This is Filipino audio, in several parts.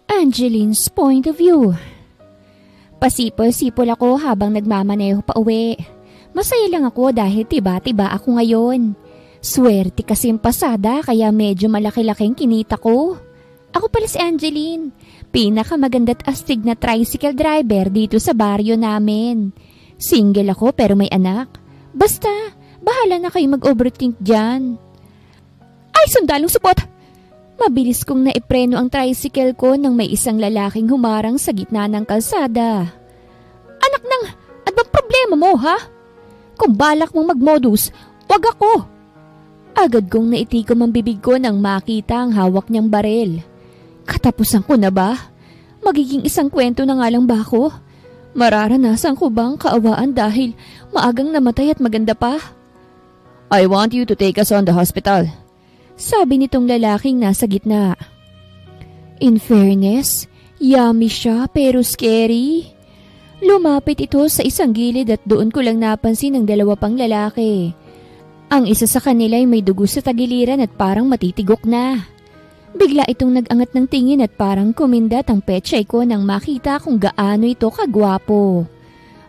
Angeline's point of view. Pasipol-sipol ako habang nagmamaneho pa uwi. Masaya lang ako dahil tiba-tiba ako ngayon. Swerte kasing pasada kaya medyo malaki-laking kinita ko. Ako pala si Angeline, pinakamaganda't astig na tricycle driver dito sa baryo namin. Single ako pero may anak. Basta, bahala na kayo mag-overthink dyan. Ay, sundalong supot! Mabilis kong naipreno ang tricycle ko nang may isang lalaking humarang sa gitna ng kalsada. Anak ng, ano bang problema mo ha? Kung balak mong magmodus, wag ako. Agad kong naitikom ang bibig ko nang makita ang hawak niyang baril. Katapusan ko na ba? Magiging isang kwento na nga lang ba ako? Mararanasan ko bang kaawaan dahil maagang namatay at maganda pa? I want you to take us on the hospital. Sabi nitong lalaking nasa gitna. In fairness, yummy siya pero scary. Lumapit ito sa isang gilid at doon ko lang napansin ang dalawa pang lalaki. Ang isa sa kanila ay may dugo sa tagiliran at parang matitigok na. Bigla itong nag-angat ng tingin at parang kumindat ang pechay ko nang makita kung gaano ito kagwapo.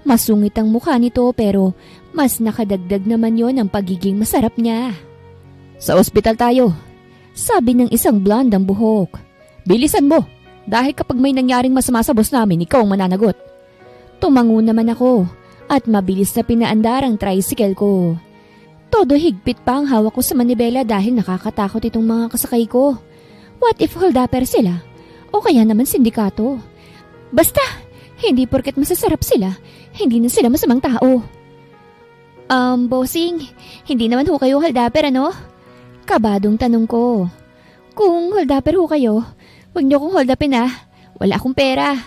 Masungit ang mukha nito pero mas nakadagdag naman yon ang pagiging masarap niya. Sa ospital tayo, sabi ng isang blondang buhok. Bilisan mo, dahil kapag may nangyaring masama sa boss namin, ikaw ang mananagot. Tumango naman ako at mabilis na pinaandar ang tricycle ko. Todo higpit pa ang hawak ko sa manibela dahil nakakatakot itong mga kasakay ko. What if holdupper sila? O kaya naman sindikato? Basta, hindi porket masasarap sila, hindi na sila masamang tao. Bossing, hindi naman ho kayo holdupper ano? Kabadong tanong ko. Kung holdupper ho kayo, huwag niyo kong holdupin ah. Wala akong pera.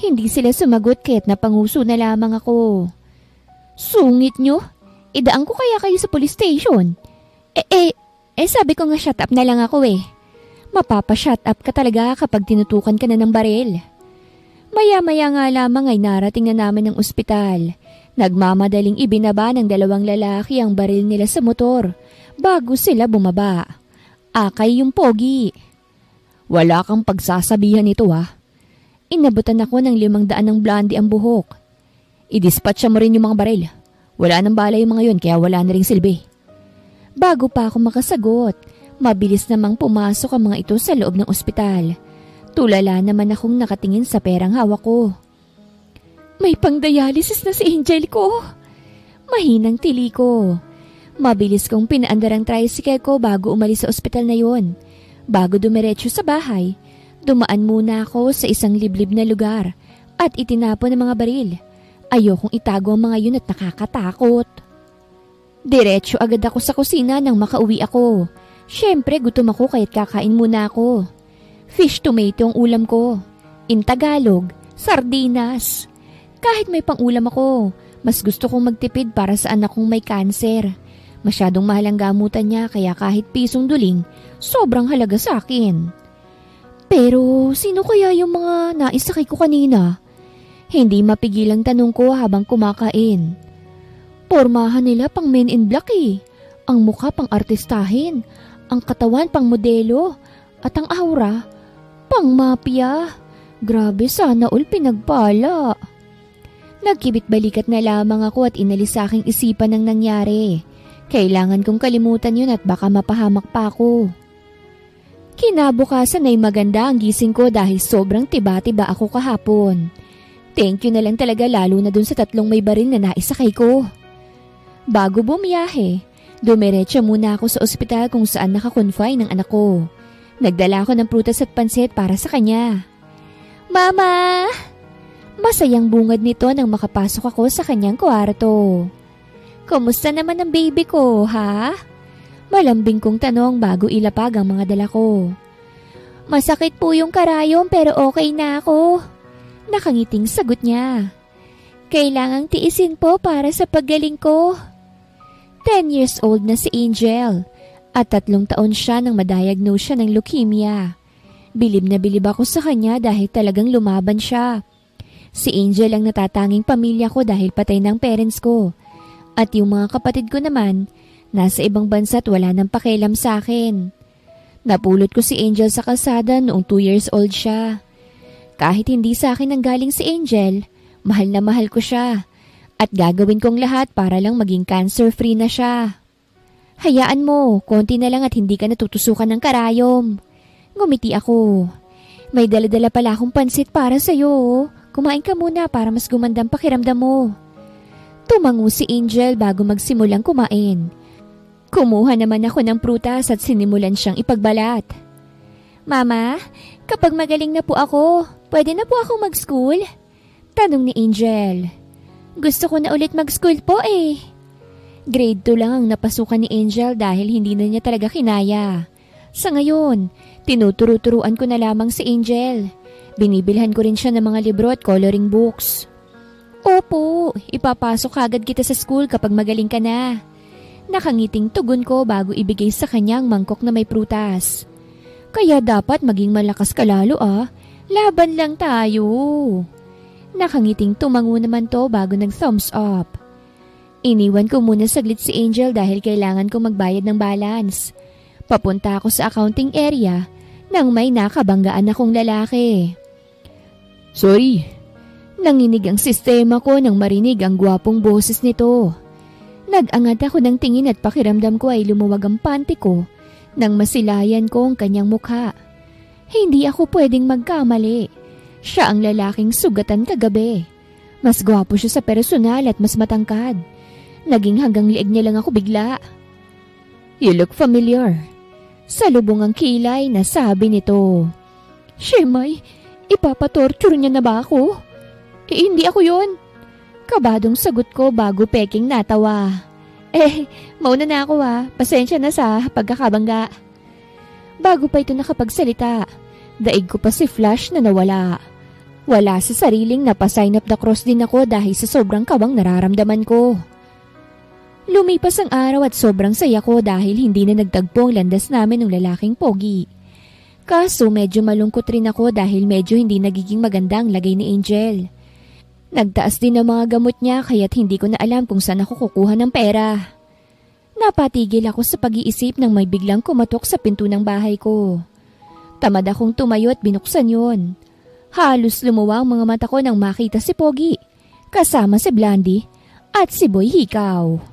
Hindi sila sumagot kaya't napanguso na lamang ako. Sungit niyo? Idaan ko kaya kayo sa police station? Sabi ko nga shut up na lang ako eh. Mapapa-shut up ka talaga kapag tinutukan ka na ng baril. Maya-maya nga lamang ay narating na namin ang ospital. Nagmamadaling ibinaba ng dalawang lalaki ang baril nila sa motor bago sila bumaba. Akay yung pogi. Wala kang pagsasabihan ito ha. Inabutan ako ng 500 ng blondie ang buhok. I-dispatcha mo rin yung mga baril. Wala nang bala yung mga yun kaya wala na ring silbi. Bago pa ako makasagot, mabilis namang pumasok ang mga ito sa loob ng ospital. Tulala naman akong nakatingin sa perang hawak ko. May pang-dialysis na si Angel ko. Mahinang tili ko. Mabilis kong pinaandar ang tricycle ko bago umalis sa ospital na yon. Bago dumiretso sa bahay, dumaan muna ako sa isang liblib na lugar at itinapon ang mga baril. Ayokong itago ang mga yun at nakakatakot. Diretso agad ako sa kusina nang makauwi ako. Siyempre gutom ako kaya't kakain muna ako. Fish tomato ang ulam ko. In Tagalog, sardinas. Kahit may pang-ulam ako, mas gusto kong magtipid para sa anak kong may kanser. Masyadong mahal ang gamutan niya kaya kahit pisong duling, sobrang halaga sa akin. Pero sino kaya yung mga naisakay ko kanina? Hindi mapigil ang tanong ko habang kumakain. Pormahan nila pang Men in Black eh. Ang mukha pang artistahin, ang katawan pang modelo, at ang aura pang mafia. Grabe, sana all pinagpala. Nagkibit-balikat na lamang ako at inalis sa aking isipan ng nangyari. Kailangan kong kalimutan yun at baka mapahamak pa ako. Kinabukasan ay maganda ang gising ko dahil sobrang tiba-tiba ako kahapon. Thank you na lang talaga lalo na dun sa 3 may baril na naisakay ko. Bago bumiyahe, dumiretso muna ako sa ospital kung saan nakakonfine ang anak ko. Nagdala ako ng prutas at pansit para sa kanya. Mama! Masayang bungad nito nang makapasok ako sa kanyang kwarto. Kumusta naman ang baby ko, ha? Malambing kong tanong bago ilapag ang mga dala ko. Masakit po yung karayom pero okay na ako. Nakangiting sagot niya. Kailangang tiisin po para sa paggaling ko. 10 years old na si Angel at 3 taon siya nang madiagnose siya ng leukemia. Bilib na bilib ako sa kanya dahil talagang lumaban siya. Si Angel ang natatanging pamilya ko dahil patay ng parents ko. At yung mga kapatid ko naman, Nasa ibang bansa at wala nang pakialam sa akin. Napulot ko si Angel sa kalsada noong 2 years old siya. Kahit hindi sa akin nanggaling si Angel, mahal na mahal ko siya. At gagawin kong lahat para lang maging cancer-free na siya. Hayaan mo, konti na lang at hindi ka natutusukan ng karayom. Ngumiti ako. May dala-dala pala akong pansit para sa'yo. Kumain ka muna para mas gumandang pakiramdam mo. Tumango si Angel bago magsimulang kumain. Kumuha naman ako ng prutas at sinimulan siyang ipagbalat. Mama, kapag magaling na po ako, pwede na po ako mag-school? Tanong ni Angel. Gusto ko na ulit mag-school po eh. Grade 2 lang ang napasukan ni Angel dahil hindi na niya talaga kinaya. Sa ngayon, tinuturo-turuan ko na lamang si Angel. Binibilhan ko rin siya ng mga libro at coloring books. Opo, ipapasok agad kita sa school kapag magaling ka na. Nakangiting tugon ko bago ibigay sa kanya ang mangkok na may prutas. Kaya dapat maging malakas ka lalo ah. Laban lang tayo. Nakangiting tumango naman to bago nag-thumbs up. Iniwan ko muna saglit si Angel dahil kailangan ko magbayad ng balance. Papunta ako sa accounting area nang may nakabanggaan akong lalaki. Sorry. Nanginig ang sistema ko nang marinig ang gwapong boses nito. Nag-angat ako ng tingin at pakiramdam ko ay lumuwag ang panty ko nang masilayan ko ang kanyang mukha. Hindi ako pwedeng magkamali. Siya ang lalaking sugatan kagabi. Mas gwapo siya sa personal at mas matangkad. Naging hanggang lieg niya lang ako bigla. You look familiar. Salubong ang kilay na sabi nito. Shemay, ipapatorture niya na ba ako? Hindi ako yon. Kabadong sagot ko bago peking natawa. Mauna na ako Pasensya na sa pagkakabangga. Bago pa ito nakapagsalita, daig ko pa si Flash na nawala. Wala sa sariling napasign up the cross din ako dahil sa sobrang kawang nararamdaman ko. Lumipas ang araw at sobrang saya ko dahil hindi na nagtagpo ang landas namin ng lalaking pogi. Kaso medyo malungkot rin ako dahil medyo hindi nagiging maganda ang lagay ni Angel. Nagtaas din ang mga gamot niya kaya't hindi ko na alam kung saan ako kukuha ng pera. Napatigil ako sa pag-iisip nang may biglang kumatok sa pinto ng bahay ko. Tamad akong tumayo at binuksan yon. Halos lumuwa ang mga mata ko nang makita si Pogi, kasama si Blandy at si Boy Hikaw.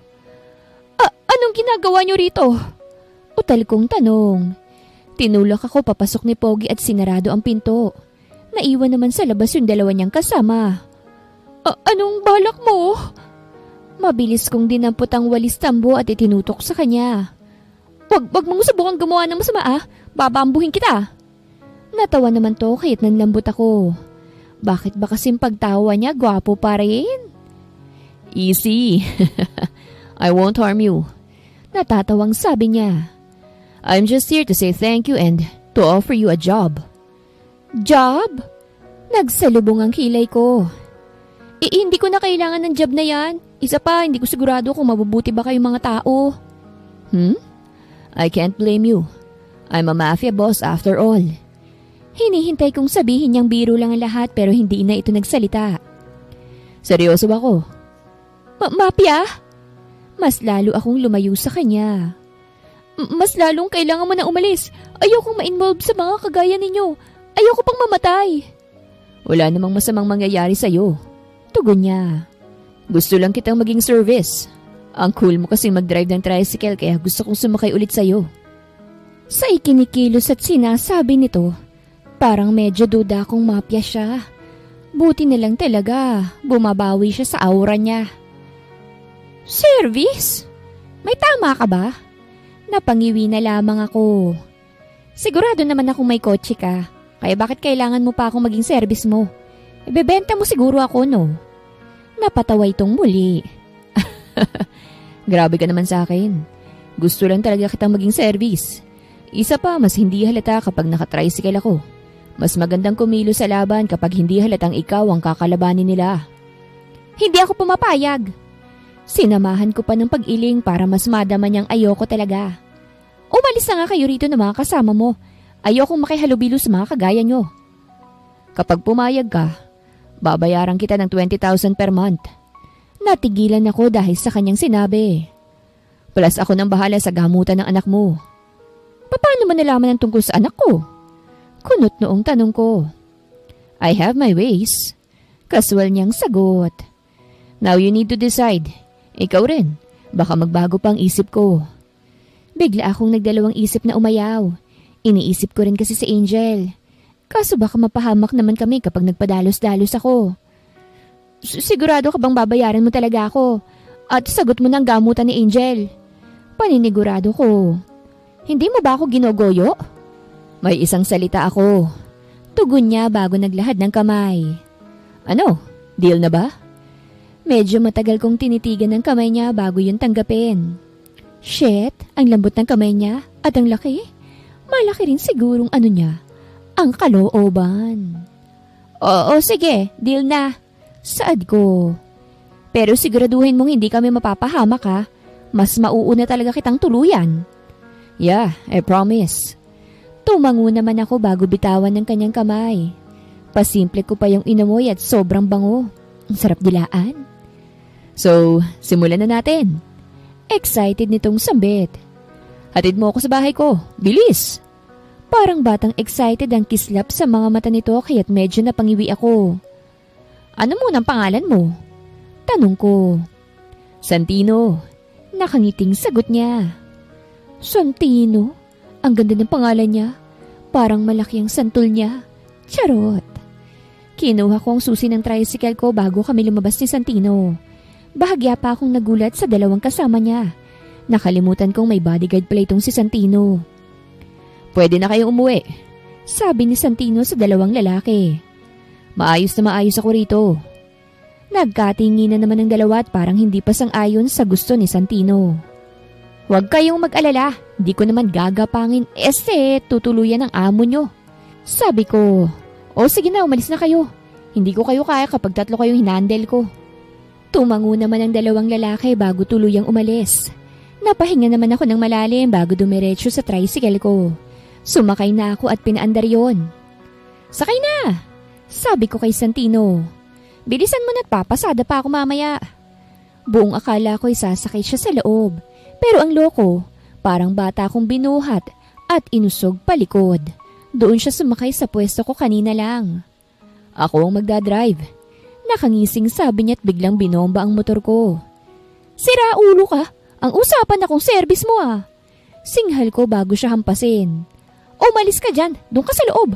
Anong ginagawa niyo rito? Utal kong tanong. Tinulak ako papasok ni Pogi at sinarado ang pinto. Naiwan naman sa labas yung dalawa niyang kasama. Anong balak mo? Mabilis kong dinampot ang walis tambo at itinutok sa kanya. Wag mong subukan gumawa ng masama babambuhin kita. Natawa naman to kaya't nanlambot ako. Bakit ba kasing pagtawa niya gwapo pa rin? Easy. I won't harm you. Natatawang sabi niya. I'm just here to say thank you and to offer you a job. Job? Nagsalubong ang kilay ko. Hindi ko na kailangan ng job na yan. Isa pa, hindi ko sigurado kung mabubuti ba kayong mga tao. I can't blame you. I'm a mafia boss after all. Hinihintay kong sabihin niyang biro lang ang lahat pero hindi na ito nagsalita. Seryoso ba ako? Mafia? Mas lalo akong lumayo sa kanya. Mas lalong kailangan mo na umalis. Ayokong ma-involve sa mga kagaya ninyo. Ayoko pang mamatay. Wala namang masamang mangyayari sa'yo. Tugon niya. Gusto lang kitang maging service. Ang cool mo kasi mag-drive ng tricycle kaya gusto kong sumakay ulit sa'yo. Sa ikinikilos at sinasabi nito, parang medyo duda kung mafia siya. Buti na lang talaga, bumabawi siya sa aura niya. Service? May tama ka ba? Napangiwi na lamang ako. Sigurado naman akong may kotse ka, kaya bakit kailangan mo pa akong maging service mo? Ibebenta mo siguro ako, no? Napatawa itong muli. Grabe ka naman sa akin. Gusto lang talaga kitang maging service. Isa pa, mas hindi halata kapag nakatricycle ako. Mas magandang kumilo sa laban kapag hindi halatang ikaw ang kakalabanin nila. Hindi ako pumapayag. Sinamahan ko pa ng pag-iling para mas madama niyang ayoko talaga. Umalis na nga kayo rito ng mga kasama mo. Ayokong makihalubilo sa mga kagaya niyo. Kapag pumayag ka, babayaran kita ng 20,000 per month. Natigilan ako dahil sa kanyang sinabi. Plus ako nang bahala sa gamutan ng anak mo. Paano mo nalaman ang tungkol sa anak ko? Kunot noong tanong ko. I have my ways. Casual niyang sagot. Now you need to decide. Ikaw rin. Baka magbago pa ang isip ko. Bigla akong nagdalawang isip na umayaw. Iniisip ko rin kasi si Angel. Kaso baka mapahamak naman kami kapag nagpadalos-dalos ako. Sigurado ka bang babayaran mo talaga ako? At sagot mo ng gamutan ni Angel? Paninigurado ko. Hindi mo ba ako ginogoyo? May isang salita ako. Tugon niya bago naglahad ng kamay. Ano? Deal na ba? Medyo matagal kong tinitigan ng kamay niya bago yun tanggapin. Shit, ang lambot ng kamay niya at ang laki. Malaki rin sigurong ano niya, ang kalooban. Oo, sige, deal na. Saad ko. Pero siguraduhin mong hindi kami mapapahamak ha. Mas mauuna talaga kitang tuluyan. Yeah, I promise. Tumango naman ako bago bitawan ng kanyang kamay. Pasimple ko pa yung inamoy at sobrang bango. Ang sarap dilaan. So, simulan na natin. Excited nitong sambit. Hatid mo ako sa bahay ko. Bilis! Parang batang excited ang kislap sa mga mata nito kaya't medyo napangiwi ako. Ano munang pangalan mo? Tanong ko. Santino. Nakangiting sagot niya. Santino? Ang ganda ng pangalan niya. Parang malaki ang santol niya. Charot. Kinuha ko ang susi ng tricycle ko bago kami lumabas ni Santino. Bahagya pa akong nagulat sa dalawang kasama niya. Nakalimutan kong may bodyguard pala itong si Santino. Pwede na kayong umuwi, sabi ni Santino sa dalawang lalaki. Maayos na maayos ako rito. Nagkatingin na naman ng dalawa at parang hindi pa sang-ayon sa gusto ni Santino. Huwag kayong mag-alala, di ko naman gagapangin tutuluyan ng amo nyo. Sabi ko, o sige na umalis na kayo. Hindi ko kayo kaya kapag tatlo kayong hinandel ko. Tumango naman ang dalawang lalaki bago tuluyang umalis. Napahinga naman ako ng malalim bago dumiretso sa tricycle ko. Sumakay na ako at pinaandar yon. Sakay na! Sabi ko kay Santino. Bilisan mo na't papasada pa ako mamaya. Buong akala ko'y sasakay siya sa loob. Pero ang loko, parang bata akong binuhat at inusog palikod. Doon siya sumakay sa pwesto ko kanina lang. Ako ang magdadrive. Nakangising sabi niya at biglang binomba ang motor ko. Sira ulo ka? Ang usapan akong service mo ah. Singhal ko bago siya hampasin. Umalis ka dyan, doon ka sa loob.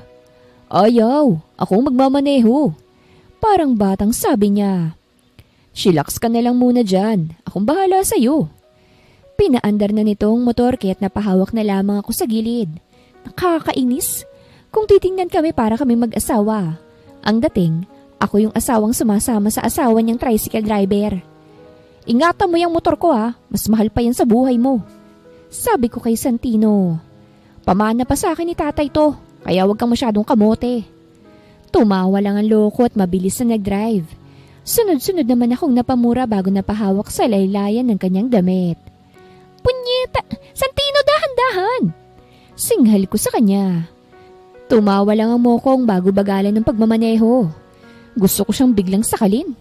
Ayaw, akong magmamaneho. Parang batang sabi niya. Chillax ka na lang muna dyan, akong bahala sa'yo. Pinaandar na nitong motor kaya't napahawak na lamang ako sa gilid. Nakakainis. Kung titingnan kami para kami mag-asawa. Ang dating, ako yung asawang sumasama sa asawa niyang tricycle driver. Ingatan mo yung motor ko ha, mas mahal pa yan sa buhay mo. Sabi ko kay Santino. Pamana pa sa akin ni tatay to, kaya wag kang masyadong kamote. Tumawa lang ang loko at mabilis na nag-drive. Sunod-sunod naman akong napamura bago napahawak sa laylayan ng kanyang damit. Punyeta! Santino, dahan-dahan! Singhal ko sa kanya. Tumawa lang ang mokong bago bagalan ng pagmamaneho. Gusto ko siyang biglang sakalin.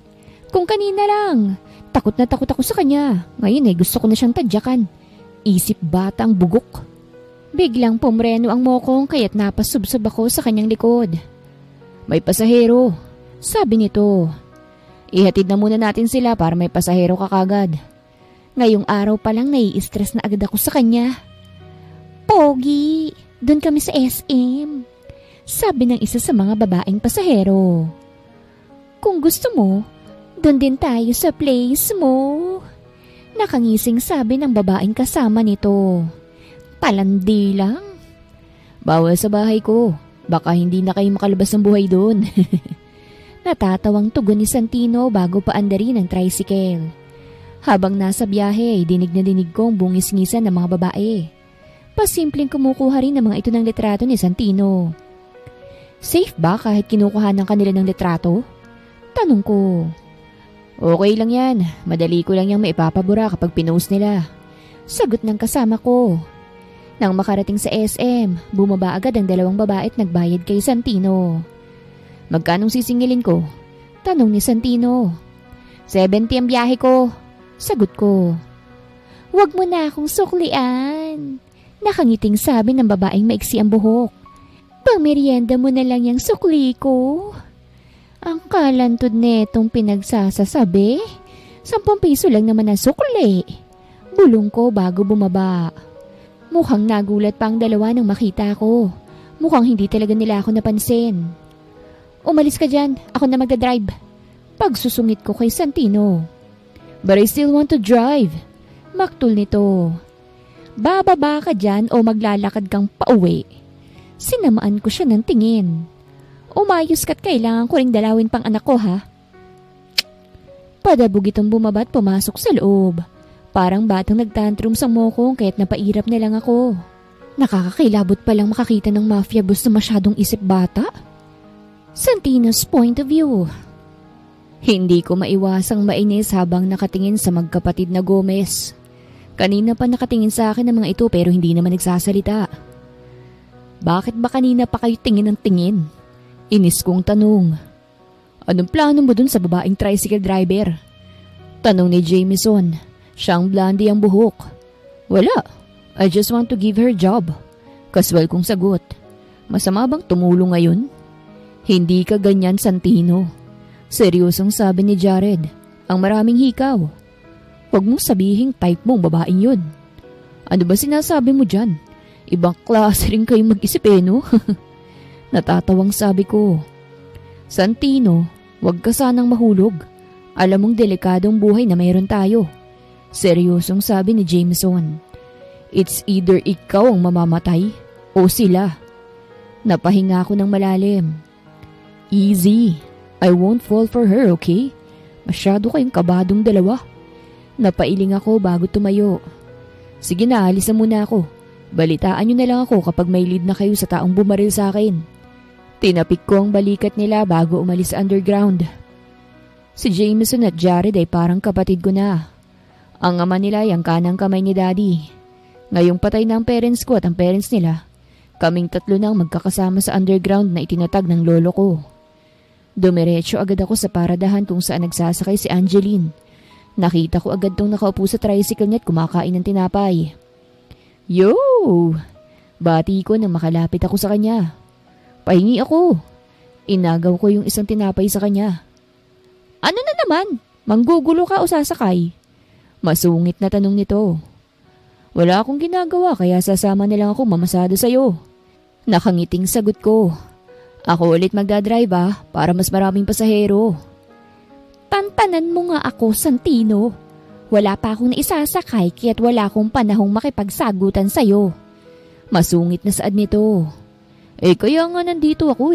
Kung kanina lang, takot na takot ako sa kanya. Ngayon gusto ko na siyang tadyakan. Isip batang bugok. Biglang pumreno ang mokong kaya't napasubsob ako sa kanyang likod. May pasahero, sabi nito. Ihatid na muna natin sila para may pasahero ka kagad. Ngayong araw pa lang nai-stress na agad ako sa kanya. Pogi, doon kami sa SM. Sabi ng isa sa mga babaeng pasahero. Kung gusto mo, doon din tayo sa place mo. Nakangising sabi ng babaeng kasama nito. Palandi lang. Bawal sa bahay ko. Baka hindi na kayo makalabas ng buhay doon. Natatawang tugon ni Santino bago paandarin ang tricycle. Habang nasa biyahe ay dinig na dinig kong bungis-ngisan ng mga babae. Pasimpleng kumukuha rin ng mga ito ng litrato ni Santino. Safe ba kahit kinukuha ng kanila ng litrato? Tanong ko. Okay lang yan. Madali ko lang yung maipapabura kapag pinost nila. Sagot ng kasama ko. Nang makarating sa SM, bumaba agad ang dalawang babae at nagbayad kay Santino. Magkanong sisingilin ko? Tanong ni Santino. 70 ang biyahe ko. Sagot ko. Huwag mo na akong suklian. Nakangiting sabi ng babaeng maiksi ang buhok. Pangmeryenda mo na lang yung sukli ko. Ang kalantod netong pinagsasasabi. 10 piso lang naman ang sukli. Bulong ko bago bumaba. Mukhang nagulat pa ang dalawa nang makita ko. Mukhang hindi talaga nila ako napansin. Umalis ka dyan, ako na magdadrive. Pagsusungit ko kay Santino. But I still want to drive. Maktul nito. Bababa ka dyan o maglalakad kang pauwi. Sinamaan ko siya ng tingin. Umayos ka't kailangan ko ring dalawin pang anak ko ha. Padabog itong bumaba at pumasok sa loob. Parang batang nagtantrum sa mokong kaya't napairap na lang ako. Nakakakilabot palang makakita ng mafia boss na masyadong isip bata. Santino's point of view. Hindi ko maiwasang mainis habang nakatingin sa magkapatid na Gomez. Kanina pa nakatingin sa akin ng mga ito pero hindi naman nagsasalita. Bakit ba kanina pa kayo tingin ng tingin? Inis kong tanong. Anong plano mo dun sa babaeng tricycle driver? Tanong ni Jameson. Siyang blondie ang buhok. Wala. I just want to give her a job. Kaswal kong sagot. Masama bang tumulong ngayon? Hindi ka ganyan, Santino. Seryosong sabi ni Jared. Ang maraming hikaw. Huwag mong sabihing type mong babaeng yun. Ano ba sinasabi mo dyan? Ibang klase rin kayong mag-isip no? Natatawang sabi ko. Santino, huwag ka sanang mahulog. Alam mong delikadong buhay na mayroon tayo. Seryosong sabi ni Jameson. It's either ikaw ang mamamatay o sila. Napahinga ako ng malalim. Easy. I won't fall for her, okay? Masyado kayong kabadong dalawa. Napailing ako bago tumayo. Sige na, alis na muna ako. Balitaan nyo na lang ako kapag may lead na kayo sa taong bumaril sa akin. Tinapik ko ang balikat nila bago umalis sa underground. Si Jameson at Jared ay parang kapatid ko na. Ang ama nila ay ang kanang kamay ni Daddy. Ngayong patay na ang parents ko at ang parents nila, kaming 3 nang magkakasama sa underground na itinatag ng lolo ko. Dumiretso agad ako sa paradahan kung saan nagsasakay si Angeline. Nakita ko agad tong nakaupo sa tricycle niya at kumakain ng tinapay. Yo! Bati ko nang makalapit ako sa kanya. Pahingi ako. Inagaw ko yung isang tinapay sa kanya. Ano na naman? Manggugulo ka o sasakay? Masungit na tanong nito. Wala akong ginagawa kaya sasama na lang ako mamasada sa'yo. Nakangiting sagot ko. Ako ulit magdadrive para mas maraming pasahero. Tantanan mo nga ako, Santino. Wala pa akong naisasakay kaya't wala akong panahong makipagsagutan sa'yo. Masungit na saad nito. Kaya nga nandito ako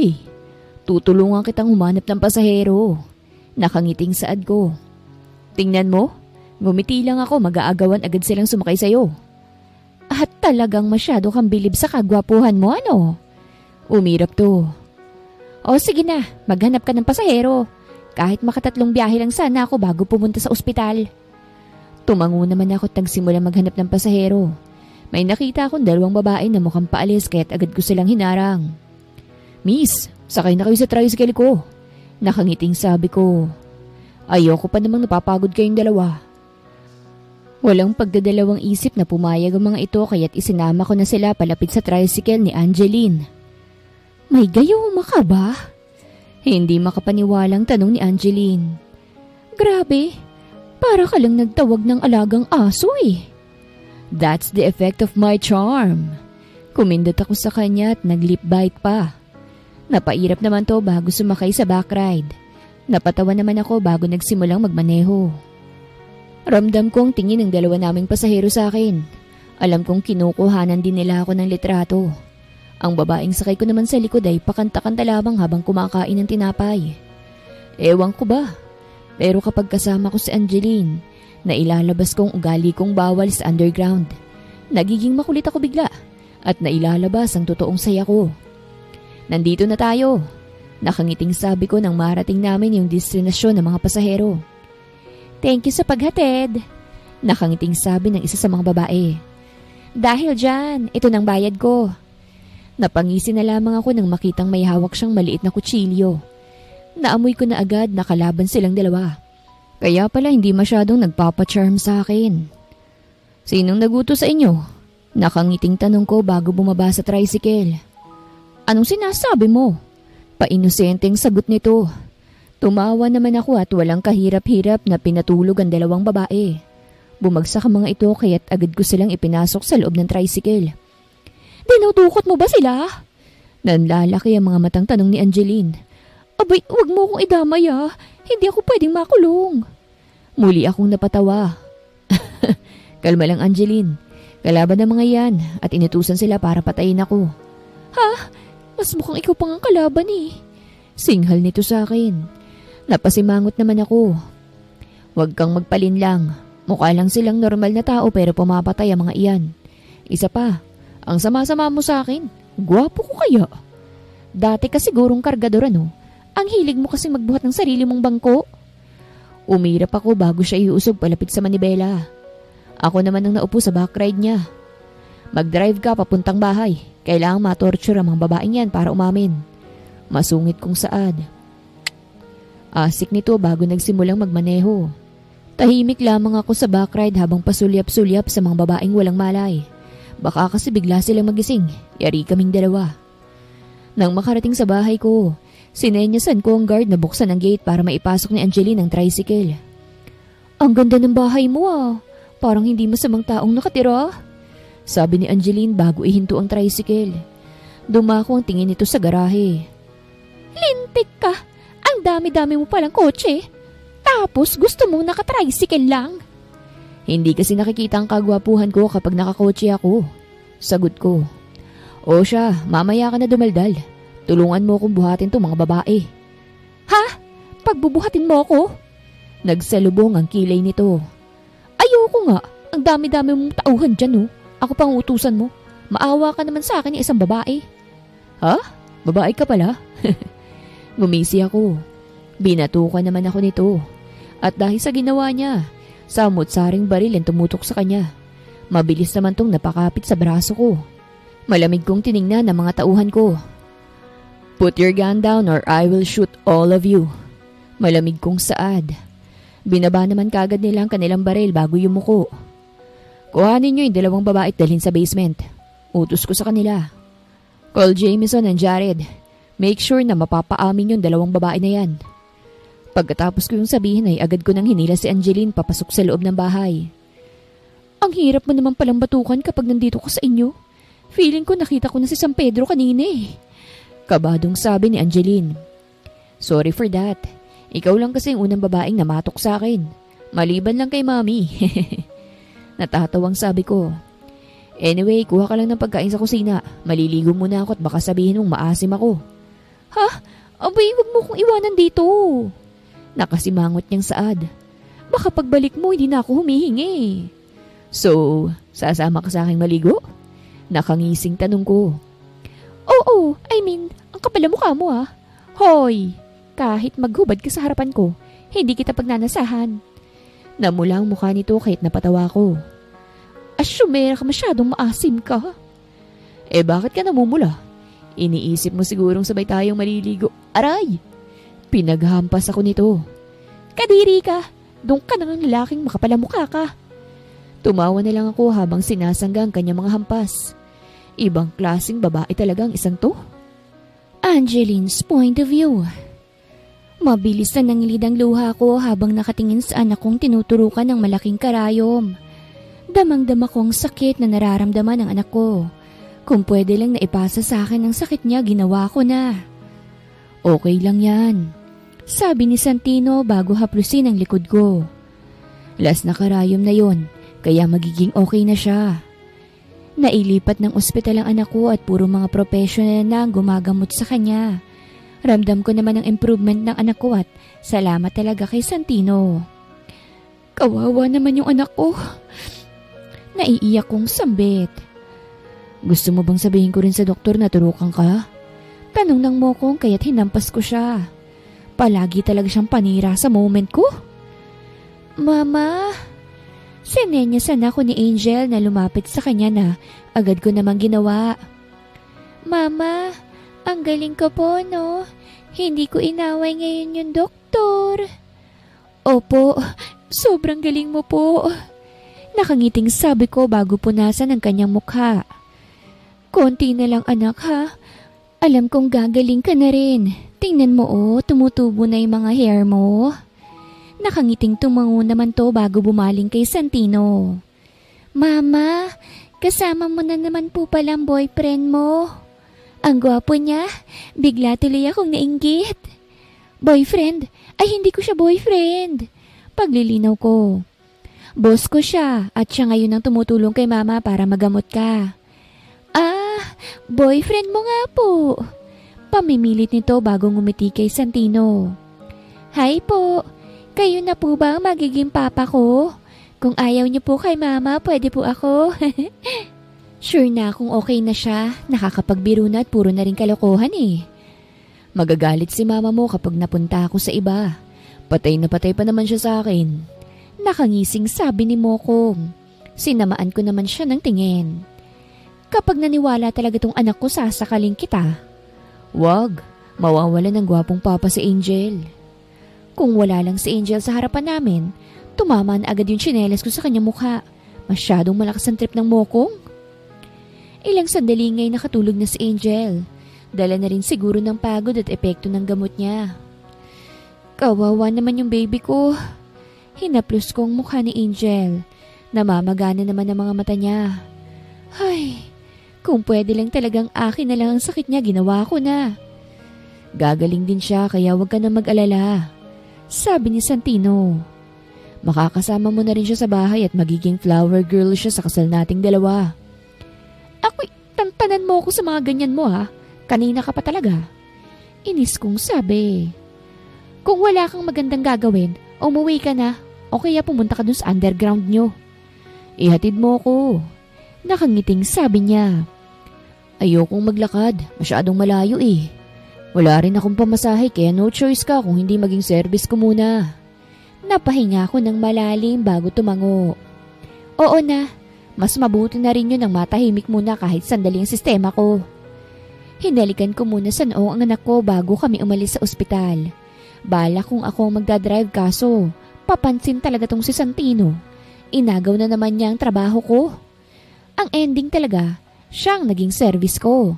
Tutulungan kitang humanap ng pasahero. Nakangiting saad ko. Tingnan mo. Ngumiti lang ako, mag-aagawan agad silang sumakay sa'yo. At talagang masyado kang bilib sa kagwapuhan mo, ano? Umirap to. O sige na, maghanap ka ng pasahero. Kahit makatatlong biyahe lang sana ako bago pumunta sa ospital. Tumango naman ako at nagsimula maghanap ng pasahero. May nakita akong 2 babae na mukhang paalis kaya't agad ko silang hinarang. Miss, sakay na kayo sa tricycle ko. Nakangiting sabi ko. Ayoko pa namang napapagod kayong dalawa. Walang pagdadalawang isip na pumayag ang mga ito kaya't isinama ko na sila palapit sa tricycle ni Angeline. May gayuma ka ba? Hindi makapaniwalang tanong ni Angeline. Grabe, para ka lang nagtawag ng alagang aso That's the effect of my charm. Kumindot ako sa kanya at nag-lip bite pa. Napairap naman to bago sumakay sa backride. Napatawa naman ako bago nagsimulang magmaneho. Ramdam kong tingin ng 2 naming pasahero sa akin. Alam kong kinukuhanan din nila ako ng litrato. Ang babaeng sakay ko naman sa likod ay pakanta-kanta lamang habang kumakain ng tinapay. Ewan ko ba, pero kapag kasama ko si Angeline, nailalabas kong ugali kong bawal sa underground. Nagiging makulit ako bigla at nailalabas ang totoong saya ko. Nandito na tayo. Nakangiting sabi ko nang marating namin yung destinasyon ng mga pasahero. Thank you sa paghatid. Nakangiting sabi ng isa sa mga babae. Dahil dyan, ito nang bayad ko. Napangisi na lamang ako nang makitang may hawak siyang maliit na kutsilyo. Naamoy ko na agad na kalaban silang 2. Kaya pala hindi masyadong nagpapacharm sa akin. Sinong nagutos sa inyo? Nakangiting tanong ko bago bumaba sa tricycle. Anong sinasabi mo? Painosenteng sagot nito. Tumawa naman ako at walang kahirap-hirap na pinatulog ang dalawang babae. Bumagsak ang mga ito kaya't agad ko silang ipinasok sa loob ng tricycle. Dinudukot mo ba sila? Nanlalaki ang mga matang tanong ni Angeline. Abay, wag mo akong idamay ah. Hindi ako pwedeng makulong. Muli akong napatawa. Kalma lang Angeline. Kalaban ng mga yan at inutusan sila para patayin ako. Ha? Mas mukhang ikaw pang ang kalaban eh. Singhal nito sa akin. Napasimangot naman ako. Huwag kang magpalinlang. Mukha lang silang normal na tao pero pumapatay ang mga iyan. Isa pa, ang sama-sama mo sa akin. Gwapo ko kaya. Dati ka sigurong kargador ano. Ang hilig mo kasi magbuhat ng sarili mong bangko. Umirap ako bago siya iusog palapit sa manibela. Ako naman ang naupo sa back ride niya. Mag-drive ka papuntang bahay. Kailangang matorture ang mga babaeng yan para umamin. Masungit kong saad. Asik nito bago nagsimulang magmaneho. Tahimik lamang ako sa back ride habang pasulyap-sulyap sa mga babaeng walang malay. Baka kasi bigla silang magising. Yari kaming dalawa. Nang makarating sa bahay ko, sinenyasan ko ang guard na buksan ang gate para maipasok ni Angeline ang tricycle. Ang ganda ng bahay mo ah. Parang hindi masamang taong nakatira. Sabi ni Angeline bago ihinto ang tricycle. Dumako ang tingin nito sa garahe. Lintik ka! Ang dami-dami mo palang kotse. Tapos gusto mong nakatricycle lang. Hindi kasi nakikita ang kagwapuhan ko kapag nakakotse ako. Sagot ko. O siya, mamaya ka na dumaldal. Tulungan mo akong buhatin to mga babae. Ha? Pagbubuhatin mo ako? Nagsalubong ang kilay nito. Ayoko nga. Ang dami-dami mong tauhan dyan oh. Ako pang utusan mo. Maawa ka naman sa akin ng isang babae. Ha? Babae ka pala? Gumisi ako. Binatukan naman ako nito. At dahil sa ginawa niya, samot-saring baril ang tumutok sa kanya. Mabilis naman tong napakapit sa braso ko. Malamig kong tiningnan ang mga tauhan ko. Put your gun down or I will shoot all of you. Malamig kong saad. Binaba naman kagad nila ang kanilang baril bago yumuko. Kuhanin niyo yung dalawang babae at dalhin sa basement. Utos ko sa kanila. Call Jameson and Jared. Make sure na mapapaamin yung dalawang babae na yan. Pagkatapos ko yung sabihin ay agad ko nang hinila si Angeline papasok sa loob ng bahay. Ang hirap mo naman palang batukan kapag nandito ko sa inyo. Feeling ko nakita ko na si San Pedro kanina eh. Kabadong sabi ni Angeline. Sorry for that. Ikaw lang kasi yung unang babaeng namatok sa akin. Maliban lang kay Mami. Natatawang sabi ko. Anyway, kuha ka lang ng pagkain sa kusina. Maliligo muna ako at baka sabihin mong maasim ako. Ha? Abay, wag mo kong iwanan dito. Nakasimangot niyang saad. Baka pagbalik mo, hindi na ako humihingi. So, sasama ka sa aking maligo? Nakangising tanong ko. Oo, ang kapal na mukha mo ah. Hoy, kahit maghubad ka sa harapan ko, hindi kita pagnanasahan. Namula ang mukha nito kahit napatawa ko. Asyumera ka masyadong maasim ka. Eh bakit ka namumula? Iniisip mo sigurong sabay tayong maliligo. Aray! Pinaghampas ako nito. Kadiri ka! Doon ka nang lalaking makapalamukha ka. Tumawa na lang ako habang sinasangga ang kanyang mga hampas. Ibang klaseng babae talagang isang to. Angeline's point of view. Mabilis na nangilid ang luha ko habang nakatingin sa anak kong tinuturukan ng malaking karayom. Damang-dama ko ang sakit na nararamdaman ng anak ko. Kung pwede lang na ipasa sa akin ang sakit niya, ginawa ko na. Okay lang yan, sabi ni Santino bago haplusin ang likod ko. Last na karayom na yon, kaya magiging okay na siya. Nailipat ng ospital ang anak ko at puro mga professional na ang gumagamot sa kanya. Ramdam ko naman ang improvement ng anak ko at salamat talaga kay Santino. Kawawa naman yung anak ko. Naiiyak kong sambit. Gusto mo bang sabihin ko rin sa doktor na turukan ka? Tanong ng mo kong kaya't hinampas ko siya. Palagi talaga siyang panira sa moment ko. Mama, sinenyasan ako ni Angel na lumapit sa kanya na agad ko namang ginawa. Mama, ang galing ko po no. Hindi ko inaway ngayon yung doktor. Opo, sobrang galing mo po. Nakangiting sabi ko bago punasan ang kanyang mukha. Konti na lang anak ha. Alam kong gagaling ka na rin. Tingnan mo tumutubo na yung mga hair mo. Nakangiting tumango naman to bago bumaling kay Santino. Mama, kasama mo na naman po palang boyfriend mo. Ang gwapo niya, bigla tuloy akong nainggit. Boyfriend? Ay hindi ko siya boyfriend. Paglilinaw ko. Boss ko siya at siya ngayon ang tumutulong kay mama para magamot ka. Boyfriend mo nga po. Pamimilit nito bago ngumiti kay Santino. Hi po, kayo na po ba ang magiging papa ko? Kung ayaw niyo po kay mama, pwede po ako. Sure na kung okay na siya, nakakapagbiro na at puro na rin kalokohan eh. Magagalit si mama mo kapag napunta ako sa iba. Patay na patay pa naman siya sa akin. Nakangising sabi ni Mokong. Sinamaan ko naman siya ng tingin. Kapag naniwala talaga tong anak ko, sasakaling kita. Wag, mawawala ng gwapong papa si Angel. Kung wala lang si Angel sa harapan namin, tumama na agad yung tsinelas ko sa kanyang mukha. Masyadong malakas ang trip ng Mokong. Ilang sandali nga'y nakatulog na si Angel. Dala na rin siguro ng pagod at epekto ng gamot niya. Kawawa naman yung baby ko. Hinaplos ko ang mukha ni Angel. Namamagana naman ang mga mata niya. Ay, kung pwede lang talagang akin na lang ang sakit niya, ginawa ko na. Gagaling din siya kaya huwag ka na mag-alala. Sabi ni Santino. Makakasama mo na rin siya sa bahay at magiging flower girl siya sa kasal nating dalawa. Ako'y tantanan mo ako sa mga ganyan mo ha. Kanina ka pa talaga. Inis kong sabi. Kung wala kang magandang gagawin, umuwi ka na o kaya pumunta ka dun sa underground nyo. Ihatid mo ko. Nakangiting sabi niya. Ayokong maglakad, masyadong malayo eh. Wala rin akong pamasahe kaya no choice ka kung hindi maging service ko muna. Napahinga ako ng malalim bago tumango. Oo na, mas mabuti na rin yun ang matahimik muna kahit sandali ang sistema ko. Hinalikan ko muna sa noo ang anak ko bago kami umalis sa ospital. Bala kung ako magdadrive kaso, papansin talaga tong si Santino. Inagaw na naman niya ang trabaho ko. Ang ending talaga, siyang naging service ko.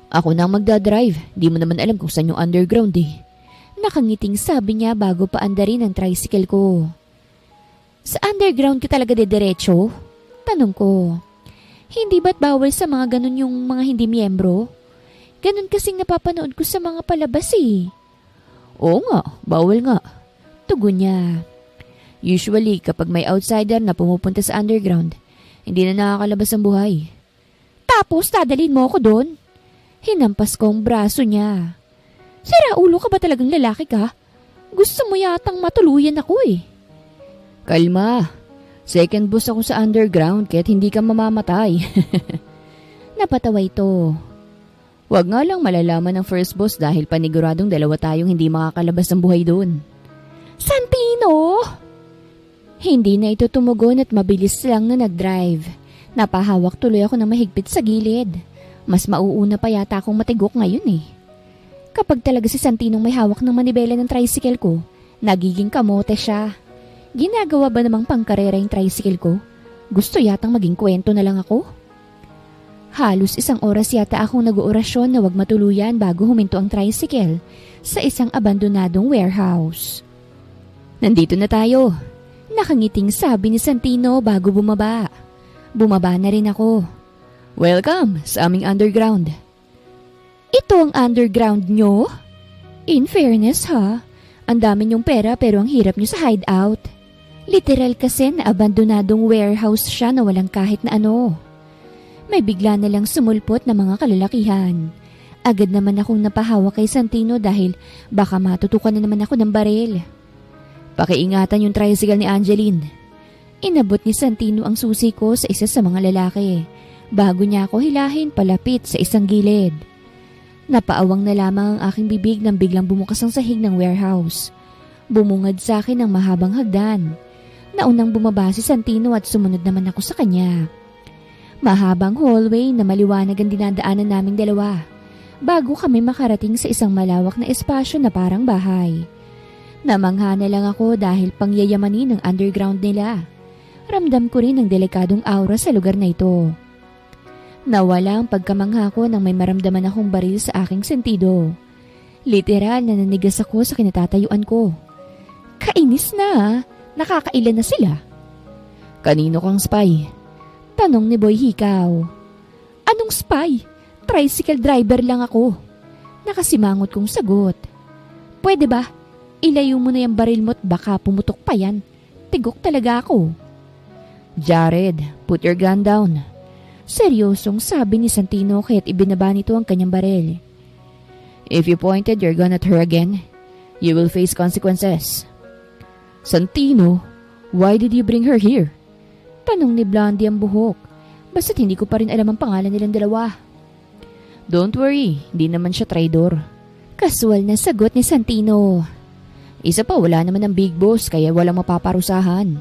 Ako na ang magdadrive, di mo naman alam kung saan yung underground eh. Nakangiting sabi niya bago paandarin ang tricycle ko. Sa underground ka talaga didiretso? Tanong ko. Hindi ba't bawal sa mga ganun yung mga hindi miyembro? Ganun kasing napapanood ko sa mga palabas eh. Oo nga, bawal nga. Tugon niya. Usually kapag may outsider na pumupunta sa underground, hindi na nakakalabas ang buhay. Tapos dadalhin mo ako doon? Hinampas ko ang braso niya. Sira ulo ka ba talagang lalaki ka? Gusto mo yatang matuluyan ako eh. Kalma. Second boss ako sa underground kahit hindi ka mamamatay. Napatawa ito. Wag nga lang malalaman ng first boss dahil paniguradong dalawa tayong hindi makakalabas ng buhay doon. Santino! Hindi na ito tumugon at mabilis lang na nag-drive. Napahawak tuloy ako ng mahigpit sa gilid. Mas mauuna pa yata akong matigok ngayon eh. Kapag talaga si Santinong may hawak ng manibela ng tricycle ko, nagiging kamote siya. Ginagawa ba namang pangkarera yung tricycle ko? Gusto yatang maging kwento na lang ako? Halos 1 oras yata akong nag-oorasyon na wag matuluyan bago huminto ang tricycle sa isang abandonadong warehouse. Nandito na tayo. Nakangiting sabi ni Santino bago bumaba. Bumaba na rin ako. Welcome sa aming underground. Ito ang underground nyo? In fairness ha, ang dami nyong pera pero ang hirap nyo sa hideout. Literal kasi na abandonadong warehouse siya na walang kahit na ano. May bigla na lang sumulpot na mga kalalakihan. Agad naman akong napahawa kay Santino dahil baka matutukan na naman ako ng baril. Pakiingatan yung tricycle ni Angeline. Inabot ni Santino ang susi ko sa isa sa mga lalaki bago niya ako hilahin palapit sa isang gilid. Napaawang na lamang ang aking bibig nang biglang bumukas ang sahig ng warehouse. Bumungad sa akin ang mahabang hagdan. Naunang bumaba si Santino at sumunod naman ako sa kanya. Mahabang hallway na maliwanag ang dinadaanan naming dalawa bago kami makarating sa isang malawak na espasyo na parang bahay. Namangha na lang ako dahil pangyayamanin ng underground nila. Ramdam ko rin ang delikadong aura sa lugar na ito. Nawala ang pagkamangha ko nang may maramdaman akong baril sa aking sentido. Literal na nanigas ako sa kinatatayuan ko. Kainis na, nakakailan na sila. Kanino kang spy? Tanong ni Boy Hikaw. Anong spy? Tricycle driver lang ako. Nakasimangot kong sagot. Pwede ba? Ilayo mo na yung baril mo't baka pumutok pa yan. Tigok talaga ako. Jared, put your gun down. Seryosong sabi ni Santino kaya't ibinaba nito ang kanyang baril. If you pointed your gun at her again, you will face consequences. Santino, why did you bring her here? Tanong ni Blondie ang buhok. Basta't hindi ko pa rin alam ang pangalan nilang dalawa. Don't worry, hindi naman siya traidor. Kaswal na sagot ni Santino. Isa pa, wala naman ang big boss kaya walang mapaparusahan.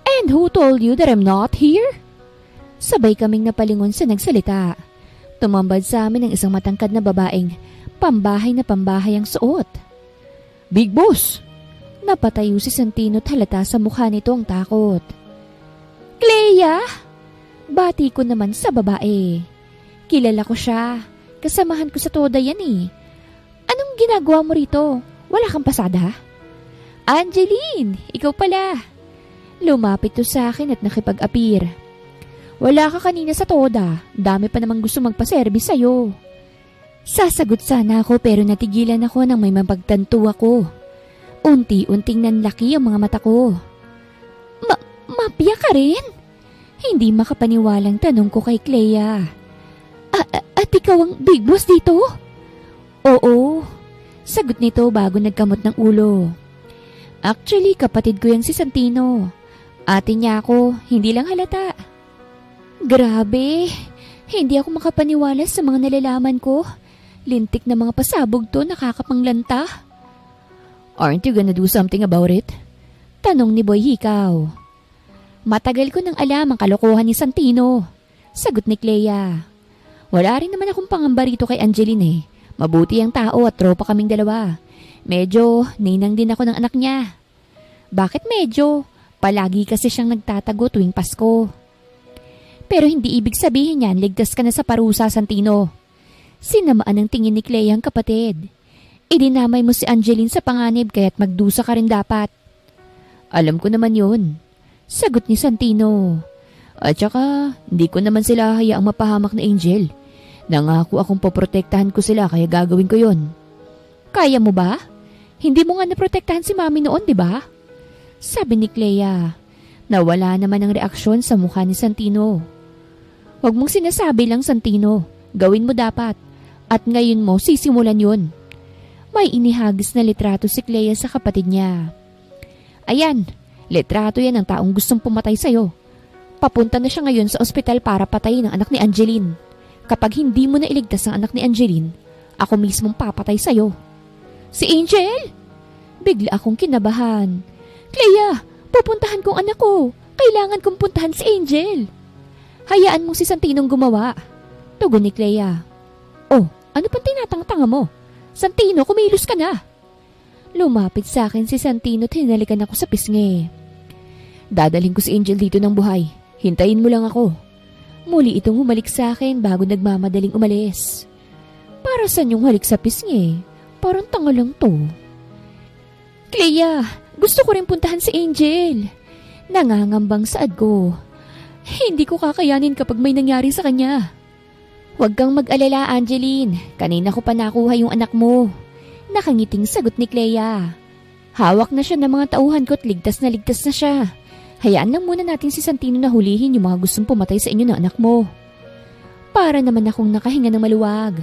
And who told you that I'm not here? Sabay kaming napalingon sa nagsalita. Tumambad sa amin ang isang matangkad na babaeng pambahay ang suot. Big boss! Napatayo si Santino at halata sa mukha nito ang takot. Clea! Bati ko naman sa babae. Kilala ko siya. Kasamahan ko sa toda yan eh. Anong ginagawa mo rito? Wala kang pasada? Angeline! Ikaw pala. Lumapit to sa akin at nakipag-apir. Wala ka kanina sa toda. Dami pa namang gusto magpaservice sa'yo. Sasagot sana ako pero natigilan ako nang may mapagtanto ako. Unti-unting nanlaki ang mga mata ko. Mapya ka rin? Hindi makapaniwalang tanong ko kay Clea. At ikaw ang big boss dito? Oo. Sagot nito bago nagkamot ng ulo. Actually, kapatid ko yan si Santino. Ate niya ako, hindi lang halata. Grabe, hindi ako makapaniwala sa mga nalalaman ko. Lintik na mga pasabog to, nakakapanglanta. Aren't you gonna do something about it? Tanong ni Boy Hikaw. Matagal ko nang alam ang kalokohan ni Santino. Sagot ni Clea. Wala rin naman akong pangamba rito kay Angeline eh. Mabuti ang tao at tropa kaming dalawa. Medyo ninang din ako ng anak niya. Bakit medyo? Palagi kasi siyang nagtatago tuwing Pasko. Pero hindi ibig sabihin yan, ligtas ka na sa parusa, Santino. Sinamaan ang tingin ni Clea ang kapatid. Idinamay mo si Angeline sa panganib kaya't magdusa ka rin dapat. Alam ko naman yun. Sagot ni Santino. At saka, hindi ko naman sila hayaang mapahamak na Angel. Nangako akong poprotektahan ko sila kaya gagawin ko yun. Kaya mo ba? Hindi mo nga naprotektahan si Mami noon, di ba? Sabi ni Clea. Nawala naman ang reaksyon sa mukha ni Santino. Huwag mong sinasabi lang, Santino. Gawin mo dapat. At ngayon mo sisimulan yun. May inihagis na litrato si Clea sa kapatid niya. Ayan, litrato yan ng taong gustong pumatay sa'yo. Papunta na siya ngayon sa ospital para patayin ang anak ni Angeline. Kapag hindi mo na iligtas ang anak ni Angeline, ako mismong papatay sa'yo. Si Angel? Bigla akong kinabahan. Clea, pupuntahan kong anak ko. Kailangan kong puntahan si Angel. Hayaan mong si Santinong gumawa. Tugon ni Clea. Oh, ano pang tinatanga-tanga mo? Santino, kumilos ka na. Lumapit sa akin si Santino at hinalikan ako sa pisngi. Dadaling ko si Angel dito ng buhay. Hintayin mo lang ako. Muli itong humalik sa akin bago nagmamadaling umalis. Para saan yung halik sa pisngi? Parang tanga lang to. Clea, gusto ko rin puntahan si Angel. Nangangambang saad ko. Hindi ko kakayanin kapag may nangyari sa kanya. Huwag kang mag-alala, Angeline. Kanina ko pa nakuha yung anak mo. Nakangiting sagot ni Clea. Hawak na siya ng mga tauhan ko at ligtas na siya. Hayaan lang muna natin si Santino na hulihin yung mga gustong pumatay sa inyo ng anak mo. Para naman akong nakahinga ng maluwag.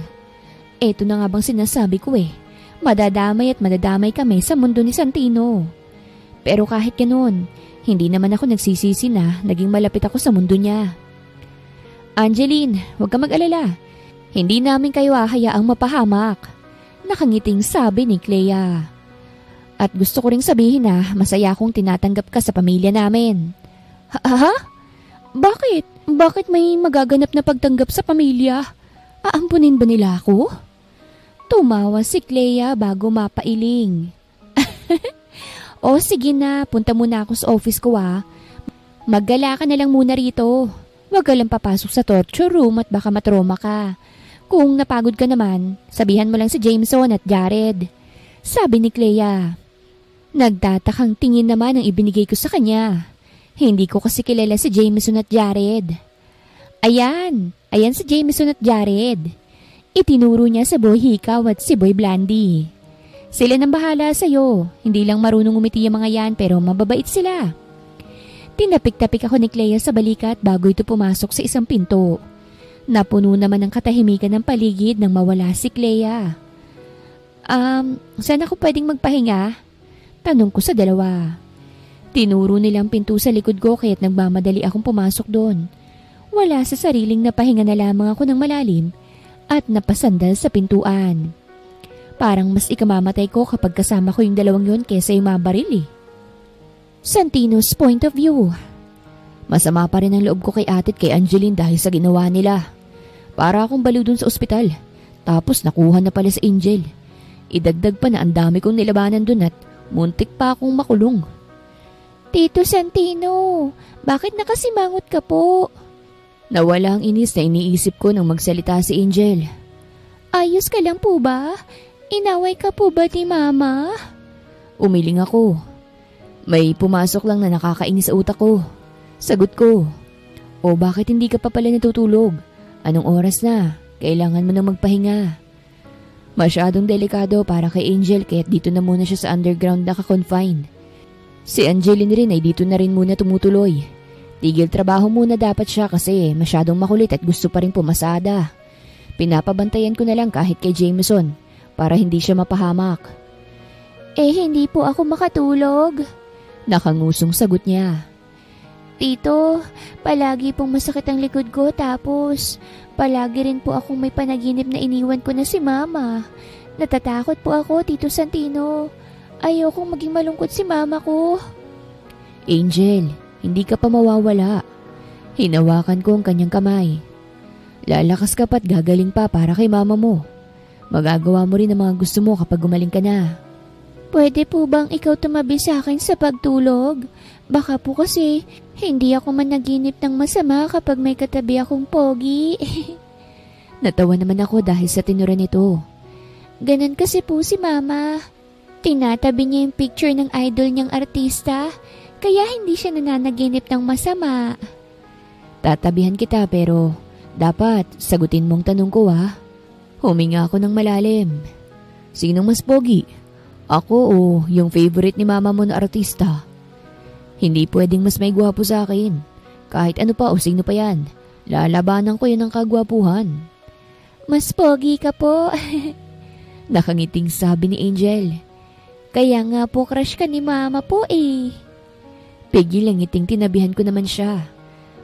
Eto na nga bang sinasabi ko eh. Madadamay kami sa mundo ni Santino. Pero kahit ganoon, hindi naman ako nagsisisi na naging malapit ako sa mundo niya. Angeline, huwag ka mag-alala. Hindi namin kayo hayaang mapahamak. Nakangiting sabi ni Clea. At gusto ko ring sabihin na masaya akong tinatanggap ka sa pamilya namin. Ha? Bakit? Bakit may magaganap na pagtanggap sa pamilya? Aampunin ba nila ako? Tumawa si Clea bago mapailing. O sige na, punta muna ako sa office ko . Maggala ka na lang muna rito. Huwag ka lang papasok sa torture room at baka matroma ka. Kung napagod ka naman, sabihan mo lang si Jameson at Jared. Sabi ni Clea. Nagtatakang tingin naman ang ibinigay ko sa kanya. Hindi ko kasi kilala si Jameson at Jared. Ayan si Jameson at Jared. Itinuro niya sa Boy Hikaw at si Boy Blandy. Sila nang bahala sa'yo. Hindi lang marunong umiti ang mga yan pero mababait sila. Tinapik-tapik ako ni Clea sa balikat bago ito pumasok sa isang pinto. Napuno naman ang katahimikan ng paligid nang mawala si Clea. Saan ako pwedeng magpahinga? Tanong ko sa dalawa. Tinuro nilang pinto sa likod ko kaya't nagmamadali akong pumasok doon. Wala sa sariling napahinga na lamang ako ng malalim at napasandal sa pintuan. Parang mas ikamamatay ko kapag kasama ko yung dalawang yun kesa yung mabaril eh. Santino's point of view. Masama pa rin ang loob ko kay ate at kay Angeline dahil sa ginawa nila. Para akong baliw dun sa ospital. Tapos nakuha na pala sa Angel. Idagdag pa na ang dami kong nilabanan dun at muntik pa akong makulong. Tito Santino, bakit nakasimangot ka po? Nawala ang inis na iniisip ko nang magsalita si Angel. Ayos ka lang po ba? Inaway ka po ba ni Mama? Umiling ako. May pumasok lang na nakakainis sa utak ko. Sagot ko. O bakit hindi ka pa pala natutulog? Anong oras na? Kailangan mo nang magpahinga. Masyadong delikado para kay Angel kaya't dito na muna siya sa underground naka-confine. Si Angeline rin ay dito na rin muna tumutuloy. Tigil trabaho muna dapat siya kasi masyadong makulit at gusto pa rin pumasada. Pinapabantayan ko na lang kahit kay Jameson para hindi siya mapahamak. Hindi po ako makatulog. Nakangusong sagot niya. Tito, palagi pong masakit ang likod ko tapos palagi rin po akong may panaginip na iniwan ko na si Mama. Natatakot po ako, Tito Santino. Ayokong maging malungkot si Mama ko. Angel, hindi ka pa mawawala. Hinawakan ko ang kanyang kamay. Lalakas ka pa't gagaling pa para kay Mama mo. Magagawa mo rin ang mga gusto mo kapag gumaling ka na. Pwede po bang ikaw tumabi sa akin sa pagtulog? Baka po kasi hindi ako managinip ng masama kapag may katabi akong pogi. Natawa naman ako dahil sa tinura nito. Ganon kasi po si Mama. Tinatabi niya yung picture ng idol niyang artista, kaya hindi siya nananaginip ng masama. Tatabihan kita pero dapat sagutin mong tanong ko ha. Huminga ako ng malalim. Sinong mas pogi? Ako o yung favorite ni Mama mo na artista? Hindi pwedeng mas may gwapo sa akin. Kahit ano pa o sino pa yan. Lalabanan ko yun ng kagwapuhan. Mas pogi ka po. Nakangiting sabi ni Angel. Kaya nga po crush ka ni Mama po eh. Pigil ang ngiting tinabihan ko naman siya.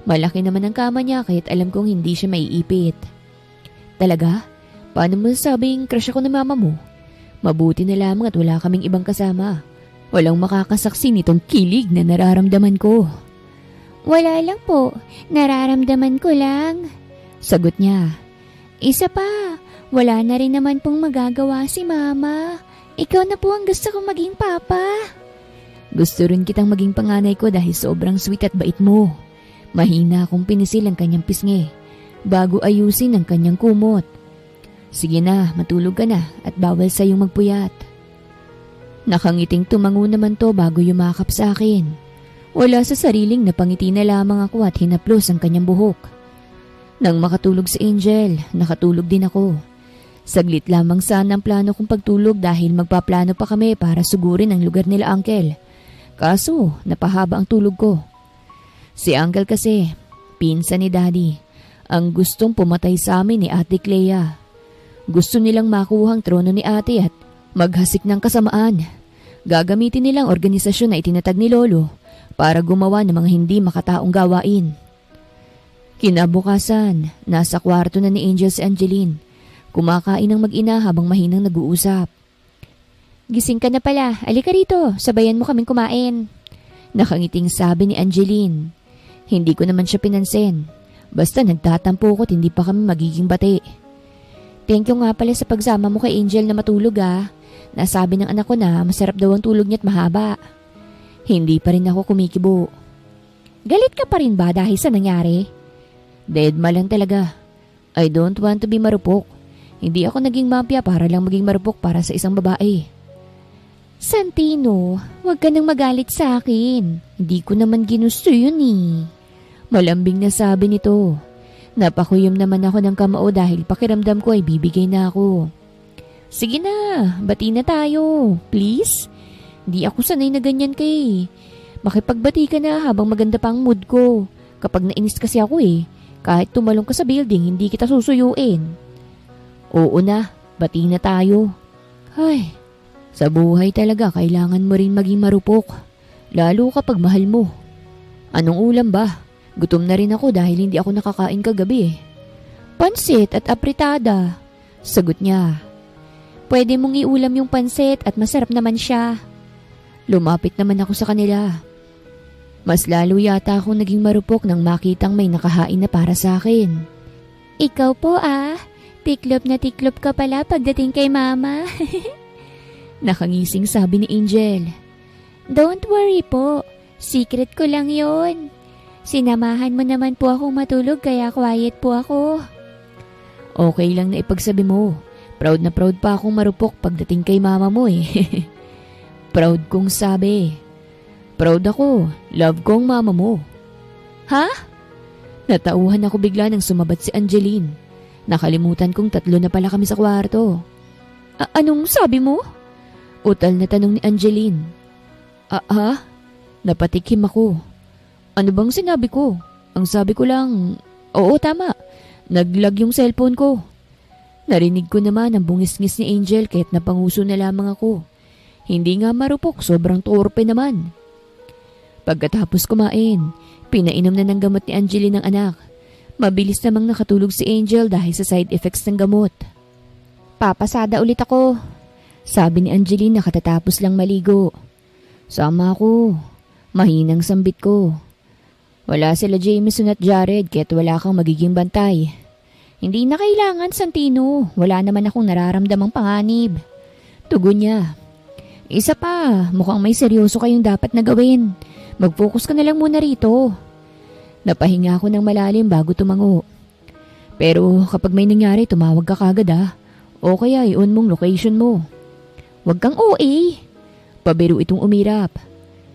Malaki naman ang kama niya kaya't alam kong hindi siya maiipit. Talaga? Paano mo sabing crush ako ni Mama mo? Mabuti na lamang at wala kaming ibang kasama. Walang makakasaksi nitong kilig na nararamdaman ko. Wala lang po, nararamdaman ko lang. Sagot niya. Isa pa, wala na rin naman pong magagawa si Mama. Ikaw na po ang gusto kong maging papa. Gusto rin kitang maging panganay ko dahil sobrang sweet at bait mo. Mahina akong pinisil ang kanyang pisngi bago ayusin ang kanyang kumot. Sige na, matulog ka na at bawal sa'yong magpuyat. Nakangiting tumango naman to bago yumakap sa akin. Wala sa sariling napangiti na lamang ako at hinaplos ang kanyang buhok. Nang makatulog si Angel, nakatulog din ako. Saglit lamang sana ang plano kong pagtulog dahil magpaplano pa kami para sugurin ang lugar nila Uncle. Kaso, napahaba ang tulog ko. Si Uncle kasi, pinsan ni Daddy, ang gustong pumatay sa amin ni Ate Clea. Gusto nilang makuha ang trono ni ate at maghasik ng kasamaan. Gagamitin nilang organisasyon na itinatag ni Lolo para gumawa ng mga hindi makataong gawain. Kinabukasan, nasa kwarto na ni Angel si Angeline. Kumakain ng mag-ina habang mahinang nag-uusap. Gising ka na pala, alika rito, sabayan mo kaming kumain. Nakangiting sabi ni Angeline. Hindi ko naman siya pinansin. Basta nagtatampo ko't hindi pa kami magiging bati. Thank you nga pala sa pagsama mo kay Angel na matulog ah. Nasabi ng anak ko na masarap daw ang tulog niya at mahaba. Hindi pa rin ako kumikibo. Galit ka pa rin ba dahil sa nangyari? Deadma lang talaga. I don't want to be marupok. Hindi ako naging mafia para lang maging marupok para sa isang babae. Santino, huwag ka nang magalit sa akin. Hindi ko naman ginusto yun eh. Malambing na sabi nito. Napakuyom naman ako ng kamao dahil pakiramdam ko ay bibigay na ako. Sige na, bati na tayo. Please? Hindi ako sanay na ganyan kay. Makipagbati ka na habang maganda pa ang mood ko. Kapag nainis kasi ako eh, kahit tumalong ka sa building, hindi kita susuyuin. Oo na, bati na tayo. Ay, sa buhay talaga kailangan mo rin maging marupok. Lalo kapag mahal mo. Anong ulam ba? Gutom na rin ako dahil hindi ako nakakain kagabi. Pansit at apritada. Sagot niya. Pwede mong iulam yung pansit at masarap naman siya. Lumapit naman ako sa kanila. Mas lalo yata akong naging marupok nang makitang may nakahain na para sa akin. Ikaw po tiklop na tiklop ka pala pagdating kay mama. Nakangising sabi ni Angel. Don't worry po, secret ko lang yon. Sinamahan mo naman po akong matulog kaya quiet po ako. Okay lang na ipagsabi mo. Proud na proud pa akong marupok pagdating kay mama mo eh. Proud kong sabi. Proud ako. Love ko ang mama mo. Ha? Natauhan ako bigla nang sumabat si Angeline. Nakalimutan kong 3 na pala kami sa kwarto. Anong sabi mo? Utal na tanong ni Angeline. Napatikim ako. Ano bang sinabi ko? Ang sabi ko lang, oo tama. Naglag yung cellphone ko. Narinig ko naman ang bungis-ngis ni Angel kahit napanguso na lamang ako. Hindi nga marupok, sobrang torpe naman. Pagkatapos kumain, pinainom na ng gamot ni Angeline ng anak. Mabilis namang nakatulog si Angel dahil sa side effects ng gamot. Papasada ulit ako, sabi ni Angeline nakatatapos lang maligo. Sama ako. Mahinang sambit ko. Wala sila Jameson at Jared kaya't wala kang magiging bantay. Hindi na kailangan, Santino. Wala naman akong nararamdamang panganib. Tugon niya. Isa pa, mukhang may seryoso kayong dapat na gawin. Mag-focus ka na lang muna rito. Napahinga ako ng malalim bago tumango. Pero kapag may nangyari, tumawag ka kagad O kaya i-on mong location mo. Huwag kang OA. Pabiro itong umirap.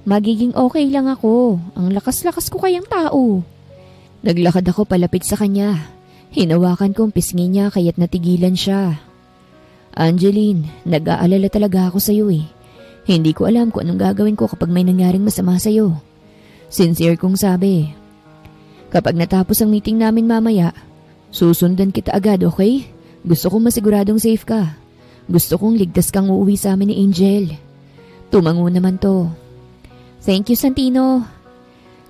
Magiging okay lang ako. Ang lakas-lakas ko kayang tao. Naglakad ako palapit sa kanya. Hinawakan kong pisngi niya kaya't natigilan siya. Angeline, nag-aalala talaga ako sa'yo eh. Hindi ko alam kung anong gagawin ko kapag may nangyaring masama sa'yo. Sincere kong sabi. Kapag natapos ang meeting namin mamaya, susundan kita agad, okay? Gusto kong masiguradong safe ka. Gusto kong ligtas kang uuwi sa amin ni Angel. Tumango naman to. Thank you, Santino.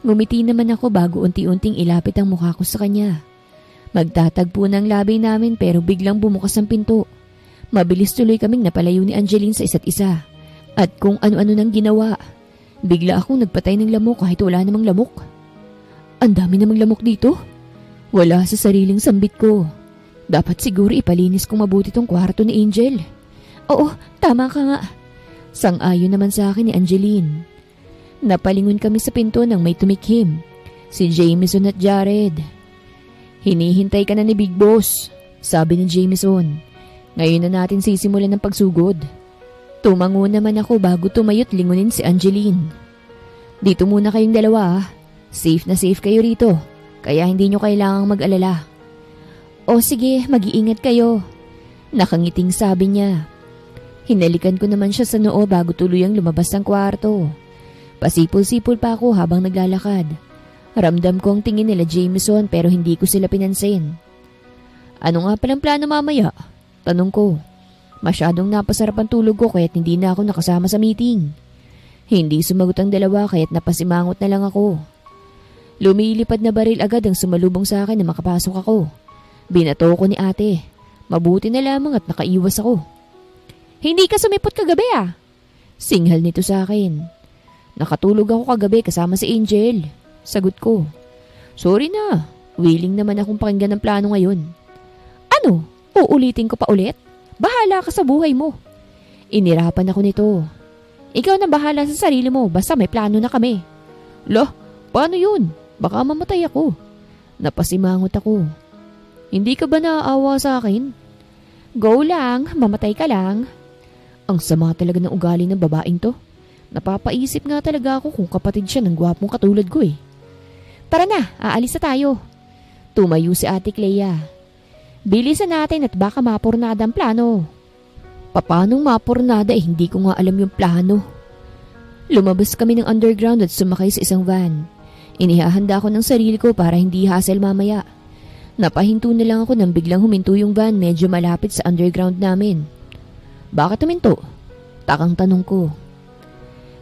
Ngumiti naman ako bago unti-unting ilapit ang mukha ko sa kanya. Magtatagpo ng labi namin pero biglang bumukas ang pinto. Mabilis tuloy kaming napalayo ni Angeline sa isa't isa. At kung ano-ano nang ginawa. Bigla akong nagpatay ng lamok kahit wala namang lamok. Ang dami namang lamok dito. Wala sa sariling sambit ko. Dapat siguro ipalinis kong mabuti tong kwarto ni Angel. Oo, tama ka nga. Sang-ayon naman sa akin ni Angeline. Napalingon kami sa pinto nang may tumikhim. Si Jameson at Jared. Hinihintay ka na ni Big Boss, sabi ni Jameson. Ngayon na natin sisimulan ng pagsugod. Tumango naman ako bago tumayot lingunin si Angeline. Dito muna kayong dalawa. Safe na safe kayo rito. Kaya hindi nyo kailangang mag-alala. O sige, mag-iingat kayo. Nakangiting sabi niya. Hinalikan ko naman siya sa noo bago tuluyang lumabas ng kwarto. Pasipol-sipol pa ako habang naglalakad. Ramdam ko ang tingin nila Jameson pero hindi ko sila pinansin. Ano nga palang plano mamaya? Tanong ko. Masyadong napasarap ang tulog ko kaya't hindi na ako nakasama sa meeting. Hindi sumagot ang dalawa kaya't napasimangot na lang ako. Lumilipad na baril agad ang sumalubong sa akin na makapasok ako. Binato ko ni ate. Mabuti na lamang at nakaiwas ako. Hindi ka sumipot kagabi Singhal nito sa akin. Nakatulog ako kagabi kasama si Angel. Sagot ko. Sorry na. Willing naman akong pakinggan ng plano ngayon. Ano? Uulitin ko pa ulit? Bahala ka sa buhay mo. Inirapan ako nito. Ikaw na bahala sa sarili mo basta may plano na kami. Loh, Paano yun? Baka mamatay ako. Napasimangot ako. Hindi ka ba naaawa sa akin? Go lang, mamatay ka lang. Ang sama talaga ng ugali ng babaeng to. Napapaisip nga talaga ako kung kapatid siya ng gwapong katulad ko eh. Tara na, aalis na tayo. Tumayo si Ate Clea. Bilisan natin at baka mapurnada ang plano. Papanong mapurnada eh, hindi ko nga alam yung plano. Lumabas kami ng underground at sumakay sa isang van. Inihahanda ko ng sarili ko para hindi hassle mamaya. Napahinto na lang ako nang biglang huminto yung van medyo malapit sa underground namin. Bakit huminto? Takang tanong ko.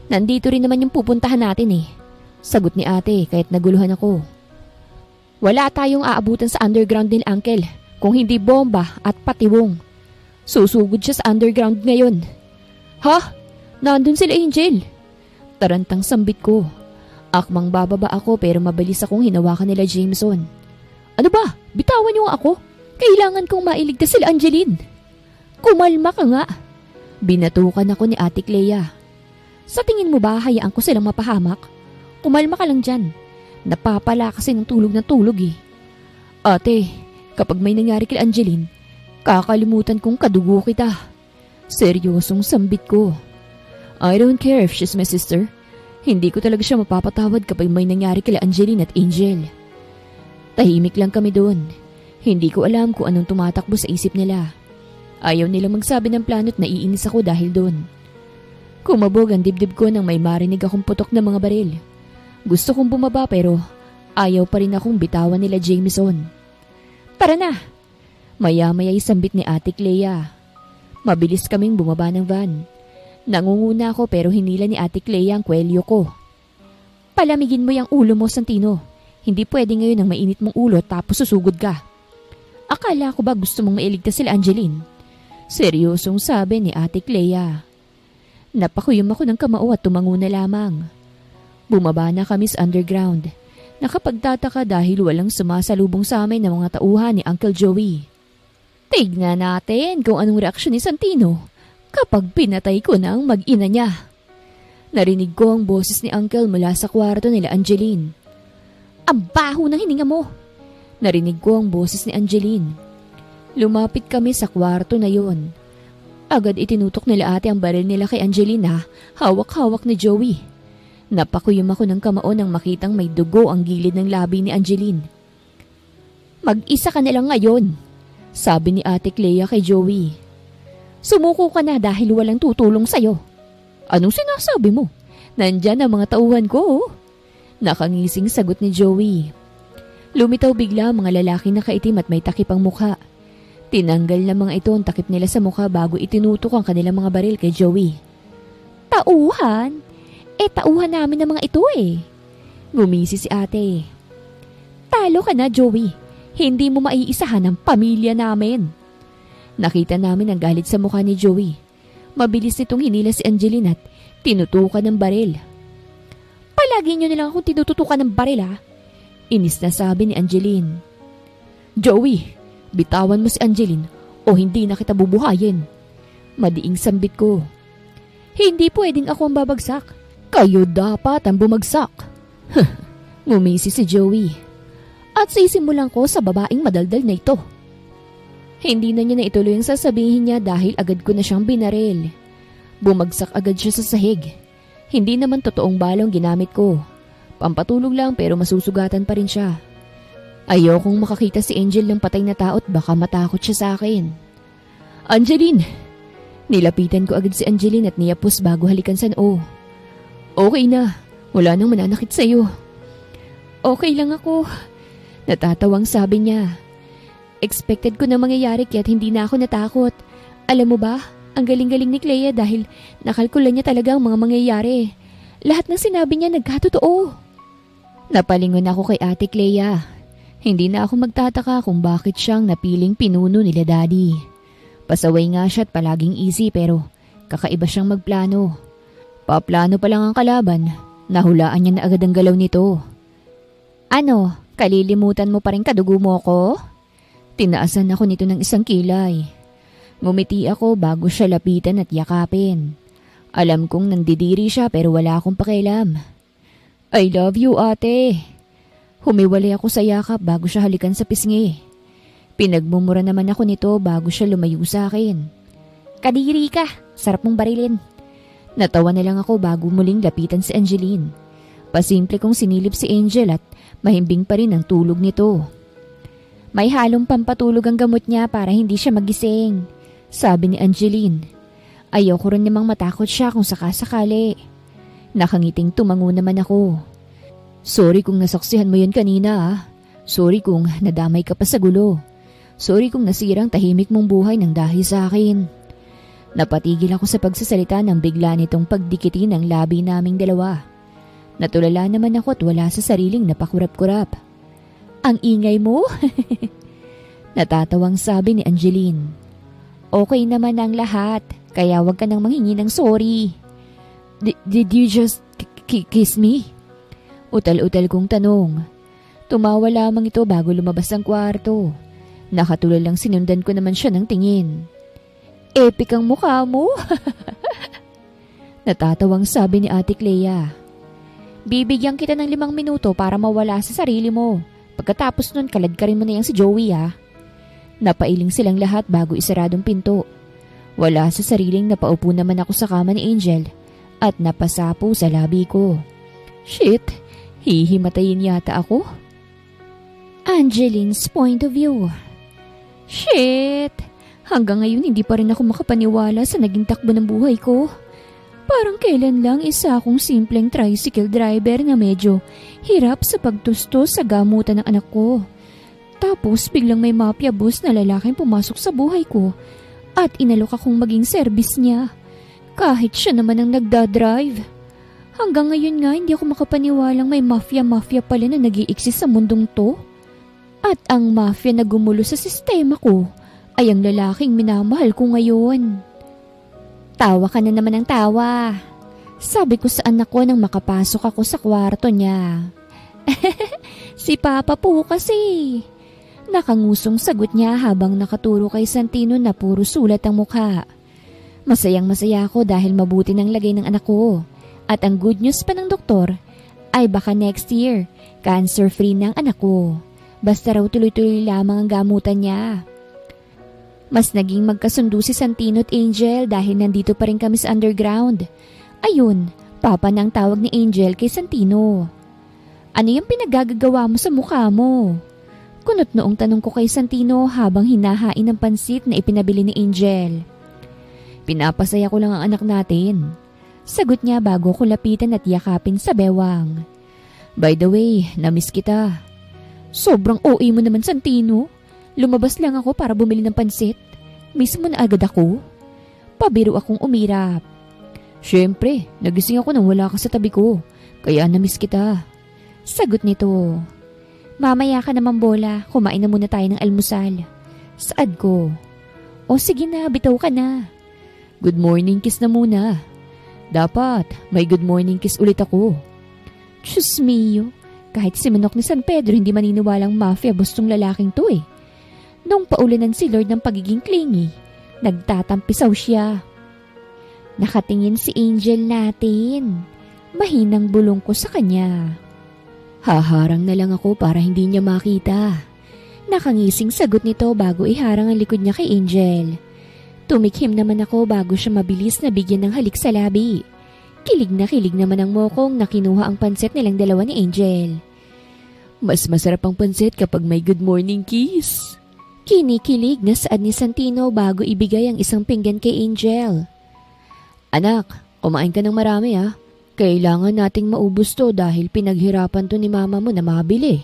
Nandito rin naman yung pupuntahan natin eh. Sagot ni ate kahit naguluhan ako. Wala tayong aabutan sa underground din, Uncle, kung hindi bomba at patiwong. Susugod siya sa underground ngayon. Ha? Nandun sila Angel. Tarantang sambit ko. Akmang bababa ako pero mabilis akong hinawakan nila Jameson. Ano ba? Bitawan niyo ako. Kailangan kong mailigtas sila Angeline. Kumalma ka nga. Binatukan ako ni Ate Clea. Sa tingin mo ba hayaan ko silang mapahamak? Kumalma ka lang dyan. Napapala kasi ng tulog eh. Ate, kapag may nangyari kay Angeline, kakalimutan kong kadugo kita. Seryosong sambit ko. I don't care if she's my sister. Hindi ko talaga siya mapapatawad kapag may nangyari kila Angeline at Angel. Tahimik lang kami doon. Hindi ko alam kung anong tumatakbo sa isip nila. Ayaw nila magsabi ng plano at naiinis ako dahil doon. Kumabog ang dibdib ko nang may marinig akong putok ng mga baril. Gusto kong bumaba pero ayaw pa rin akong bitawan nila Jameson. Tara na! Maya-maya'y sambit ni Ate Clea. Mabilis kaming bumaba ng van. Nangunguna ako pero hinila ni Ate Clea ang kwelyo ko. Palamigin mo yung ulo mo, Santino. Hindi pwede ngayon ang mainit mong ulo tapos susugod ka. Akala ko ba gusto mong mailigtas sila Angeline? Seryosong sabi ni Ate Clea. Napakuyom ako ng kamao at tumango na lamang. Bumaba na kami sa underground. Nakapagtataka dahil walang sumasalubong sa amin ng mga tauhan ni Uncle Joey. Tignan natin kung anong reaksyon ni Santino kapag pinatay ko na ang mag-ina niya. Narinig ko ang boses ni Uncle mula sa kwarto nila Angeline. Ang baho ng hininga mo! Narinig ko ang boses ni Angeline. Lumapit kami sa kwarto na yon. Agad itinutok nila ate ang baril nila kay Angeline na hawak-hawak ni Joey. Napakuyom ako ng kamao nang makitang may dugo ang gilid ng labi ni Angeline. Mag-isa ka na lang ngayon, sabi ni Ate Clea kay Joey. Sumuko ka na dahil walang tutulong sa'yo. Anong sinasabi mo? Nandyan ang mga tauhan ko. Nakangising sagot ni Joey. Lumitaw bigla ang mga lalaki na kaitim at may takip ang mukha. Tinanggal na mga ito ang takip nila sa mukha bago itinutok ang kanilang mga baril kay Joey. Tauhan? Tauhan namin ng mga ito eh. Ngumisi si ate. Talo ka na, Joey. Hindi mo maiisahan ang pamilya namin. Nakita namin ang galit sa mukha ni Joey. Mabilis nitong hinila si Angeline at tinutukan ng baril. Palagi nyo nilang akong tinututukan ng baril ha? Inis na sabi ni Angeline. Joey, bitawan mo si Angeline o hindi na kita bubuhayin. Madiing sambit ko. Hindi pwedeng ako ang babagsak. Kayo dapat ang bumagsak. Ngumisi si Joey. At sisimulan ko sa babaeng madaldal na ito. Hindi na niya na ituloy ang sasabihin niya dahil agad ko na siyang binaril. Bumagsak agad siya sa sahig. Hindi naman totoong balong ginamit ko. Pampatulog lang pero masusugatan pa rin siya. Ayokong makakita si Angel ng patay na tao at baka matakot siya sa akin. Angeline! Nilapitan ko agad si Angeline at niyapos bago halikan sa noo. Okay na. Wala nang mananakit sa'yo. Okay lang ako. Natatawang sabi niya. Expected ko na mangyayari kaya't hindi na ako natakot. Alam mo ba, ang galing-galing ni Clea dahil nakalkula niya talaga ang mga mangyayari. Lahat ng sinabi niya nagkatotoo. Napalingon ako kay Ate Clea. Hindi na ako magtataka kung bakit siyang napiling pinuno nila Daddy. Pasaway nga siya at palaging easy pero kakaiba siyang magplano. Paplano pa lang ang kalaban, nahulaan niya na agad ang galaw nito. Ano, kalilimutan mo pa rin kadugo mo ko? Tinaasan ako nito ng isang kilay. Ngumiti ako bago siya lapitan at yakapin. Alam kong nandidiri siya pero wala akong pakialam. I love you, ate. Humiwalay ako sa yakap bago siya halikan sa pisngi. Pinagmumura naman ako nito bago siya lumayo sa akin. Kadiri ka, sarap mong barilin. Natawa na lang ako bago muling lapitan si Angeline. Pasimple kong sinilip si Angel at mahimbing pa rin ang tulog nito. May halong pampatulog ang gamot niya para hindi siya magising, sabi ni Angeline. Ayoko rin namang matakot siya kung sakasakali. Nakangiting tumango naman ako. Sorry kung nasaksihan mo yun kanina ah. Sorry kung nadamay ka pa sa gulo. Sorry kung nasirang tahimik mong buhay ng dahil sa akin. Napatigil ako sa pagsasalita nang bigla nitong pagdikitin ang labi naming dalawa. Natulala naman ako at wala sa sariling napakurap-kurap. Ang ingay mo? Natatawang sabi ni Angeline. Okay naman ang lahat, kaya wag ka nang manghingi ng sorry. Did you just kiss me? Utal-utal kong tanong. Tumawa lamang ito bago lumabas ang kwarto. Nakatulal lang sinundan ko naman siya ng tingin. Epic ang mukha mo. Natatawang sabi ni Ate Clea. Bibigyan kita ng 5 minuto para mawala sa sarili mo. Pagkatapos nun, kaladkarin mo na yung si Joey ah. Napailing silang lahat bago isaradong pinto. Wala sa sariling napaupo naman ako sa kama ni Angel at napasapo sa labi ko. Shit, hihimatayin yata ako. Angeline's point of view. Shit, hanggang ngayon hindi pa rin ako makapaniwala sa naging takbo ng buhay ko. Parang kailan lang isa akong simpleng tricycle driver na medyo hirap sa pagtustos sa gamutan ng anak ko. Tapos biglang may mafia boss na lalaking pumasok sa buhay ko at inalok akong maging service niya. Kahit siya naman ang nagdadrive. Hanggang ngayon nga hindi ako makapaniwalang may mafia pala na nag-i-exist sa mundong to. At ang mafia na gumulo sa sistema ko ay ang lalaking minamahal ko ngayon. Tawa ka na naman ng tawa. Sabi ko sa anak ko nang makapasok ako sa kwarto niya. Si Papa po kasi. Nakangusong sagot niya habang nakaturo kay Santino na puro sulat ang mukha. Masayang-masaya ako dahil mabuti ng lagay ng anak ko. At ang good news pa ng doktor ay baka next year, cancer-free ng anak ko. Basta raw tuloy-tuloy lamang ang gamutan niya. Mas naging magkasundo si Santino at Angel dahil nandito pa rin kami sa underground. Ayun, Papa na ang tawag ni Angel kay Santino. Ano yung pinagagagawa mo sa mukha mo? Kunot noong tanong ko kay Santino habang hinahain ng pansit na ipinabili ni Angel. Pinapasaya ko lang ang anak natin. Sagot niya bago ko lapitan at yakapin sa bewang. By the way, namiss kita. Sobrang OA mo naman, Santino. Lumabas lang ako para bumili ng pansit. Miss mo na agad ako? Pabiro akong umirap. Siyempre, nagising ako nang wala ka sa tabi ko. Kaya namiss kita. Sagot nito. Mamaya ka naman, Bola. Kumain na muna tayo ng almusal. Saad ko. O sige na, bitaw ka na. Good morning kiss na muna. Dapat, may good morning kiss ulit ako. Diyos mio, kahit si Manok ni San Pedro hindi maniniwalang mafia bustong lalaking to eh. Nung paulanan si Lord ng pagiging clingy, nagtatampisaw siya. Nakatingin si Angel natin. Mahinang bulong ko sa kanya. Haharang na lang ako para hindi niya makita. Nakangising sagot nito bago iharang ang likod niya kay Angel. Tumikhim naman ako bago siya mabilis na bigyan ng halik sa labi. Kilig naman ang mokong na kinuha ang pansit nilang dalawa ni Angel. Mas masarap ang pansit kapag may good morning kiss. Kinikilig na saad ni Santino bago ibigay ang isang pinggan kay Angel. Anak, kumain ka ng marami ah. Kailangan nating maubos to dahil pinaghirapan to ni mama mo na mabili.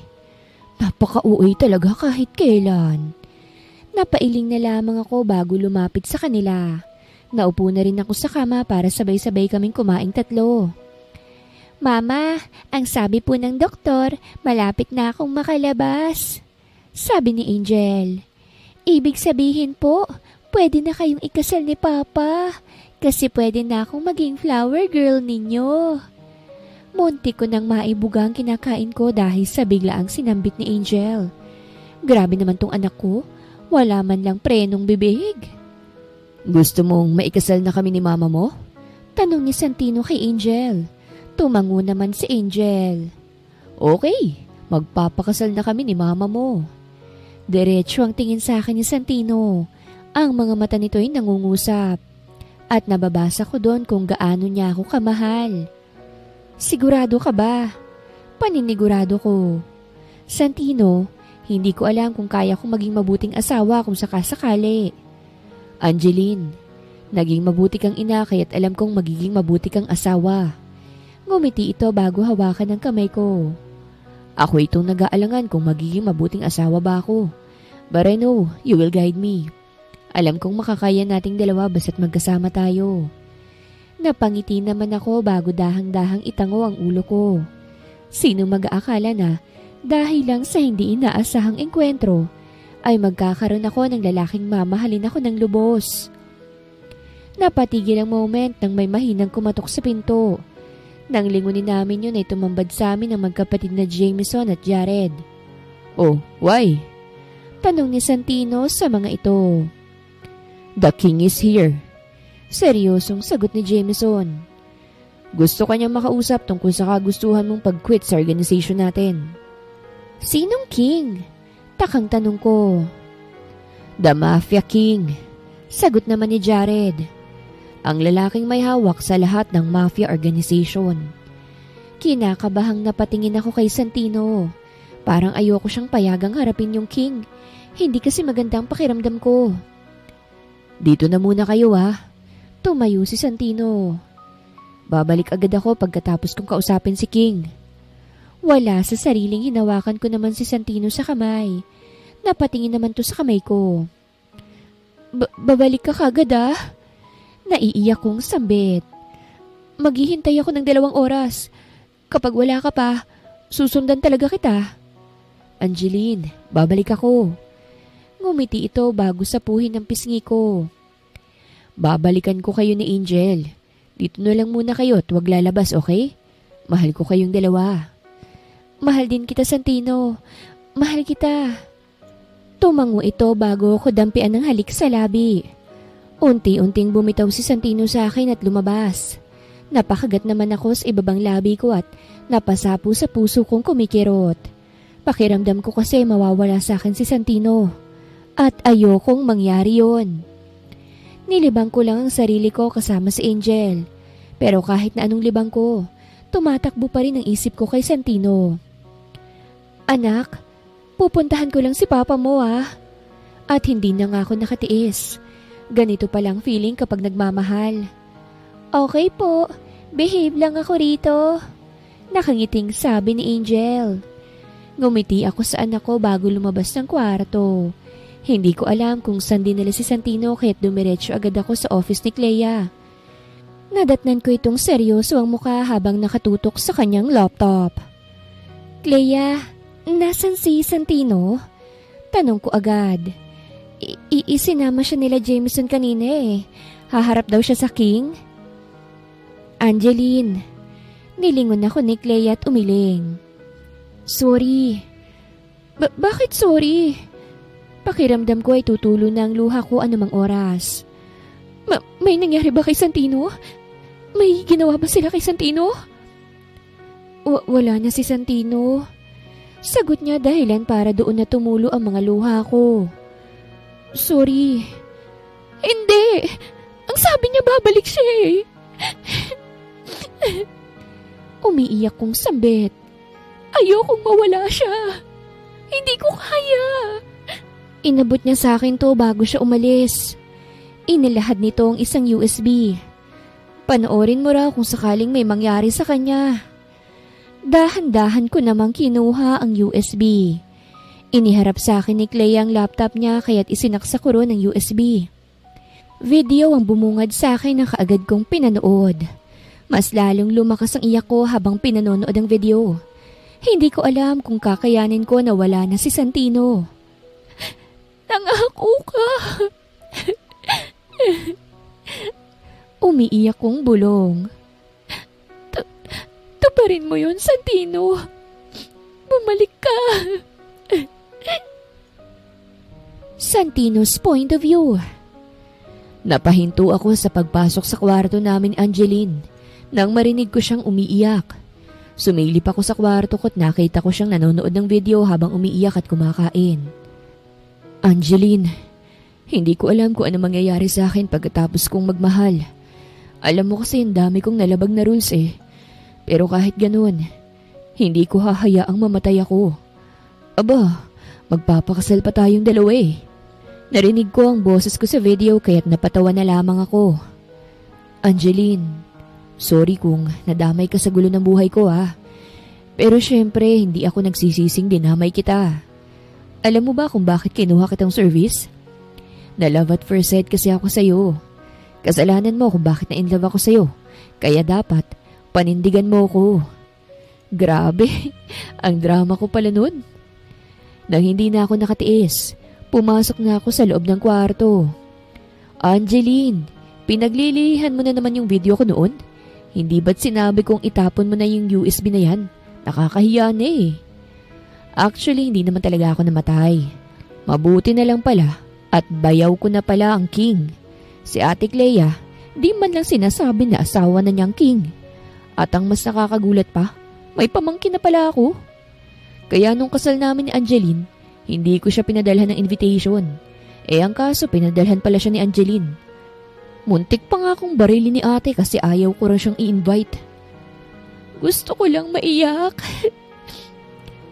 Napaka-uwi talaga kahit kailan. Napailing na lamang ako bago lumapit sa kanila. Naupo na rin ako sa kama para sabay-sabay kaming kumaing tatlo. Mama, ang sabi po ng doktor, malapit na akong makalabas. Sabi ni Angel. Ibig sabihin po, pwede na kayong ikasal ni Papa. Kasi pwede na akong maging flower girl ninyo. Munti ko nang maibuga ang kinakain ko dahil sa biglaang sinambit ni Angel. Grabe naman tong anak ko. Wala man lang prenong bibig. Gusto mong maikasal na kami ni mama mo? Tanong ni Santino kay Angel. Tumango naman si Angel. Okay, magpapakasal na kami ni mama mo. Diretso ang tingin sa akin ni Santino. Ang mga mata nito'y nangungusap. At nababasa ko doon kung gaano niya ako kamahal. Sigurado ka ba? Paninigurado ko. Santino, hindi ko alam kung kaya kong maging mabuting asawa kung sakasakali. Angeline, naging mabuti kang ina kaya't alam kong magiging mabuti kang asawa. Ngumiti ito bago hawakan ng kamay ko. Ako itong nag-aalangan kung magiging mabuting asawa ba ako. But I know you will guide me. Alam kong makakaya nating dalawa basta't magkasama tayo. Napangiti naman ako bago dahang-dahang itango ang ulo ko. Sino mag-aakala na dahil lang sa hindi inaasahang engkwentro ay magkakaroon ako ng lalaking mamahalin ako ng lubos. Napatigil ang moment nang may mahinang kumatok sa pinto. Nang lingunin namin yun ay tumambad sa amin ang magkapatid na Jameson at Jared. Oh, why? Tanong ni Santino sa mga ito. The king is here. Seryosong sagot ni Jameson. Gusto kanyang makausap tungkol sa kagustuhan mong pag-quit sa organization natin. Sinong king? Takang tanong ko. The Mafia King. Sagot naman ni Jared. Ang lalaking may hawak sa lahat ng mafia organization. Kinakabahang napatingin ako kay Santino. Parang ayoko siyang payagang harapin yung king. Hindi kasi magandang pakiramdam ko. Dito na muna kayo Tumayo si Santino. Babalik agad ako pagkatapos kong kausapin si King. Wala sa sariling hinawakan ko naman si Santino sa kamay. Napatingin naman to sa kamay ko. Babalik ka kagad Naiiyak kong sambit. Maghihintay ako ng 2 oras. Kapag wala ka pa, susundan talaga kita. Angeline, babalik ako. Ngumiti ito bago sapuhin ang pisngi ko. Babalikan ko kayo ni Angel. Dito na lang muna kayo at huwag lalabas, okay? Mahal ko kayong 2. Mahal din kita, Santino. Mahal kita. Tumango ito bago ko dampian ng halik sa labi. Unti-unting bumitaw si Santino sa akin at lumabas. Napakagat naman ako sa ibabang labi ko at napasapo sa puso kong kumikirot. Pakiramdam ko kasi mawawala sa akin si Santino. At ayokong mangyari yon. Nilibang ko lang ang sarili ko kasama si Angel. Pero kahit na anong libang ko, tumatakbo pa rin ang isip ko kay Santino. Anak, pupuntahan ko lang si Papa mo At hindi na nga ako nakatiis. Ganito palang feeling kapag nagmamahal. Okay po, behave lang ako rito. Nakangiting sabi ni Angel. Ngumiti ako sa anak ko bago lumabas ng kwarto. Hindi ko alam kung saan dinala si Santino kaya't dumiretso agad ako sa office ni Clea. Nadatnan ko itong seryoso ang mukha habang nakatutok sa kanyang laptop. Clea, nasan si Santino? Tanong ko agad. Isinama siya nila Jameson kanina Haharap daw siya sa king? Angeline, nilingon ako ni Clea at umiling. Sorry. Bakit sorry? Pakiramdam ko ay tutulo na ang luha ko anumang oras. May nangyari ba kay Santino? May ginawa ba sila kay Santino? Wala na si Santino. Sagot niya dahilan para doon na tumulo ang mga luha ko. Sorry. Hindi. Ang sabi niya babalik siya Umiiyak kong sambit. Ayokong mawala siya. Hindi ko kaya. Inabot niya sa akin to bago siya umalis. Inilahad nito ang isang USB. Panoorin mo raw kung sakaling may mangyari sa kanya. Dahan-dahan ko namang kinuha ang USB. Iniharap sa akin ni Clea ang laptop niya kaya't isinaksak ko ron ng USB. Video ang bumungad sa akin na kaagad kong pinanood. Mas lalong lumakas ang iyak ko habang pinanonood ang video. Hindi ko alam kung kakayanin ko na wala na si Santino. Nangako ka. Umiiyak kong bulong. Tuparin mo yun, Santino. Bumalik ka. Santino's point of view. Napahinto ako sa pagpasok sa kwarto namin, Angeline. Nang marinig ko siyang umiiyak, sumilip ako sa kwarto ko at nakita ko siyang nanonood ng video habang umiiyak at kumakain. Angeline, hindi ko alam kung ano mangyayari sa akin pagkatapos kong magmahal. Alam mo kasi ang dami kong nalabag na rules eh. Pero kahit ganun, hindi ko hahayaang mamatay ako. Aba, magpapakasal pa tayong dalawa eh. Narinig ko ang boses ko sa video kaya't napatawa na lamang ako. Angeline, sorry kung nadamay ka sa gulo ng buhay ko ha. Pero syempre hindi ako nagsisising dinamay kita. Alam mo ba kung bakit kinuha kitang service? Na love at first sight kasi ako sa'yo. Kasalanan mo kung bakit na-inlove ako sa'yo. Kaya dapat panindigan mo ko. Grabe, ang drama ko pala nun. Nang hindi na ako nakatiis, pumasok na ako sa loob ng kwarto. Angeline, pinaglilihan mo na naman yung video ko noon? Hindi ba't sinabi kong itapon mo na yung USB na yan? Nakakahiya na eh. Actually, hindi naman talaga ako namatay. Mabuti na lang pala at bayaw ko na pala ang king. Si Ate Clea, di man lang sinasabi na asawa na niyang king. At ang mas nakakagulat pa, may pamangkin na pala ako. Kaya nung kasal namin ni Angeline, hindi ko siya pinadalhan ng invitation. Ang kaso pinadalhan pala siya ni Angeline. Muntik pa nga akong barilin ni ate kasi ayaw ko rin siyang i-invite. Gusto ko lang maiyak.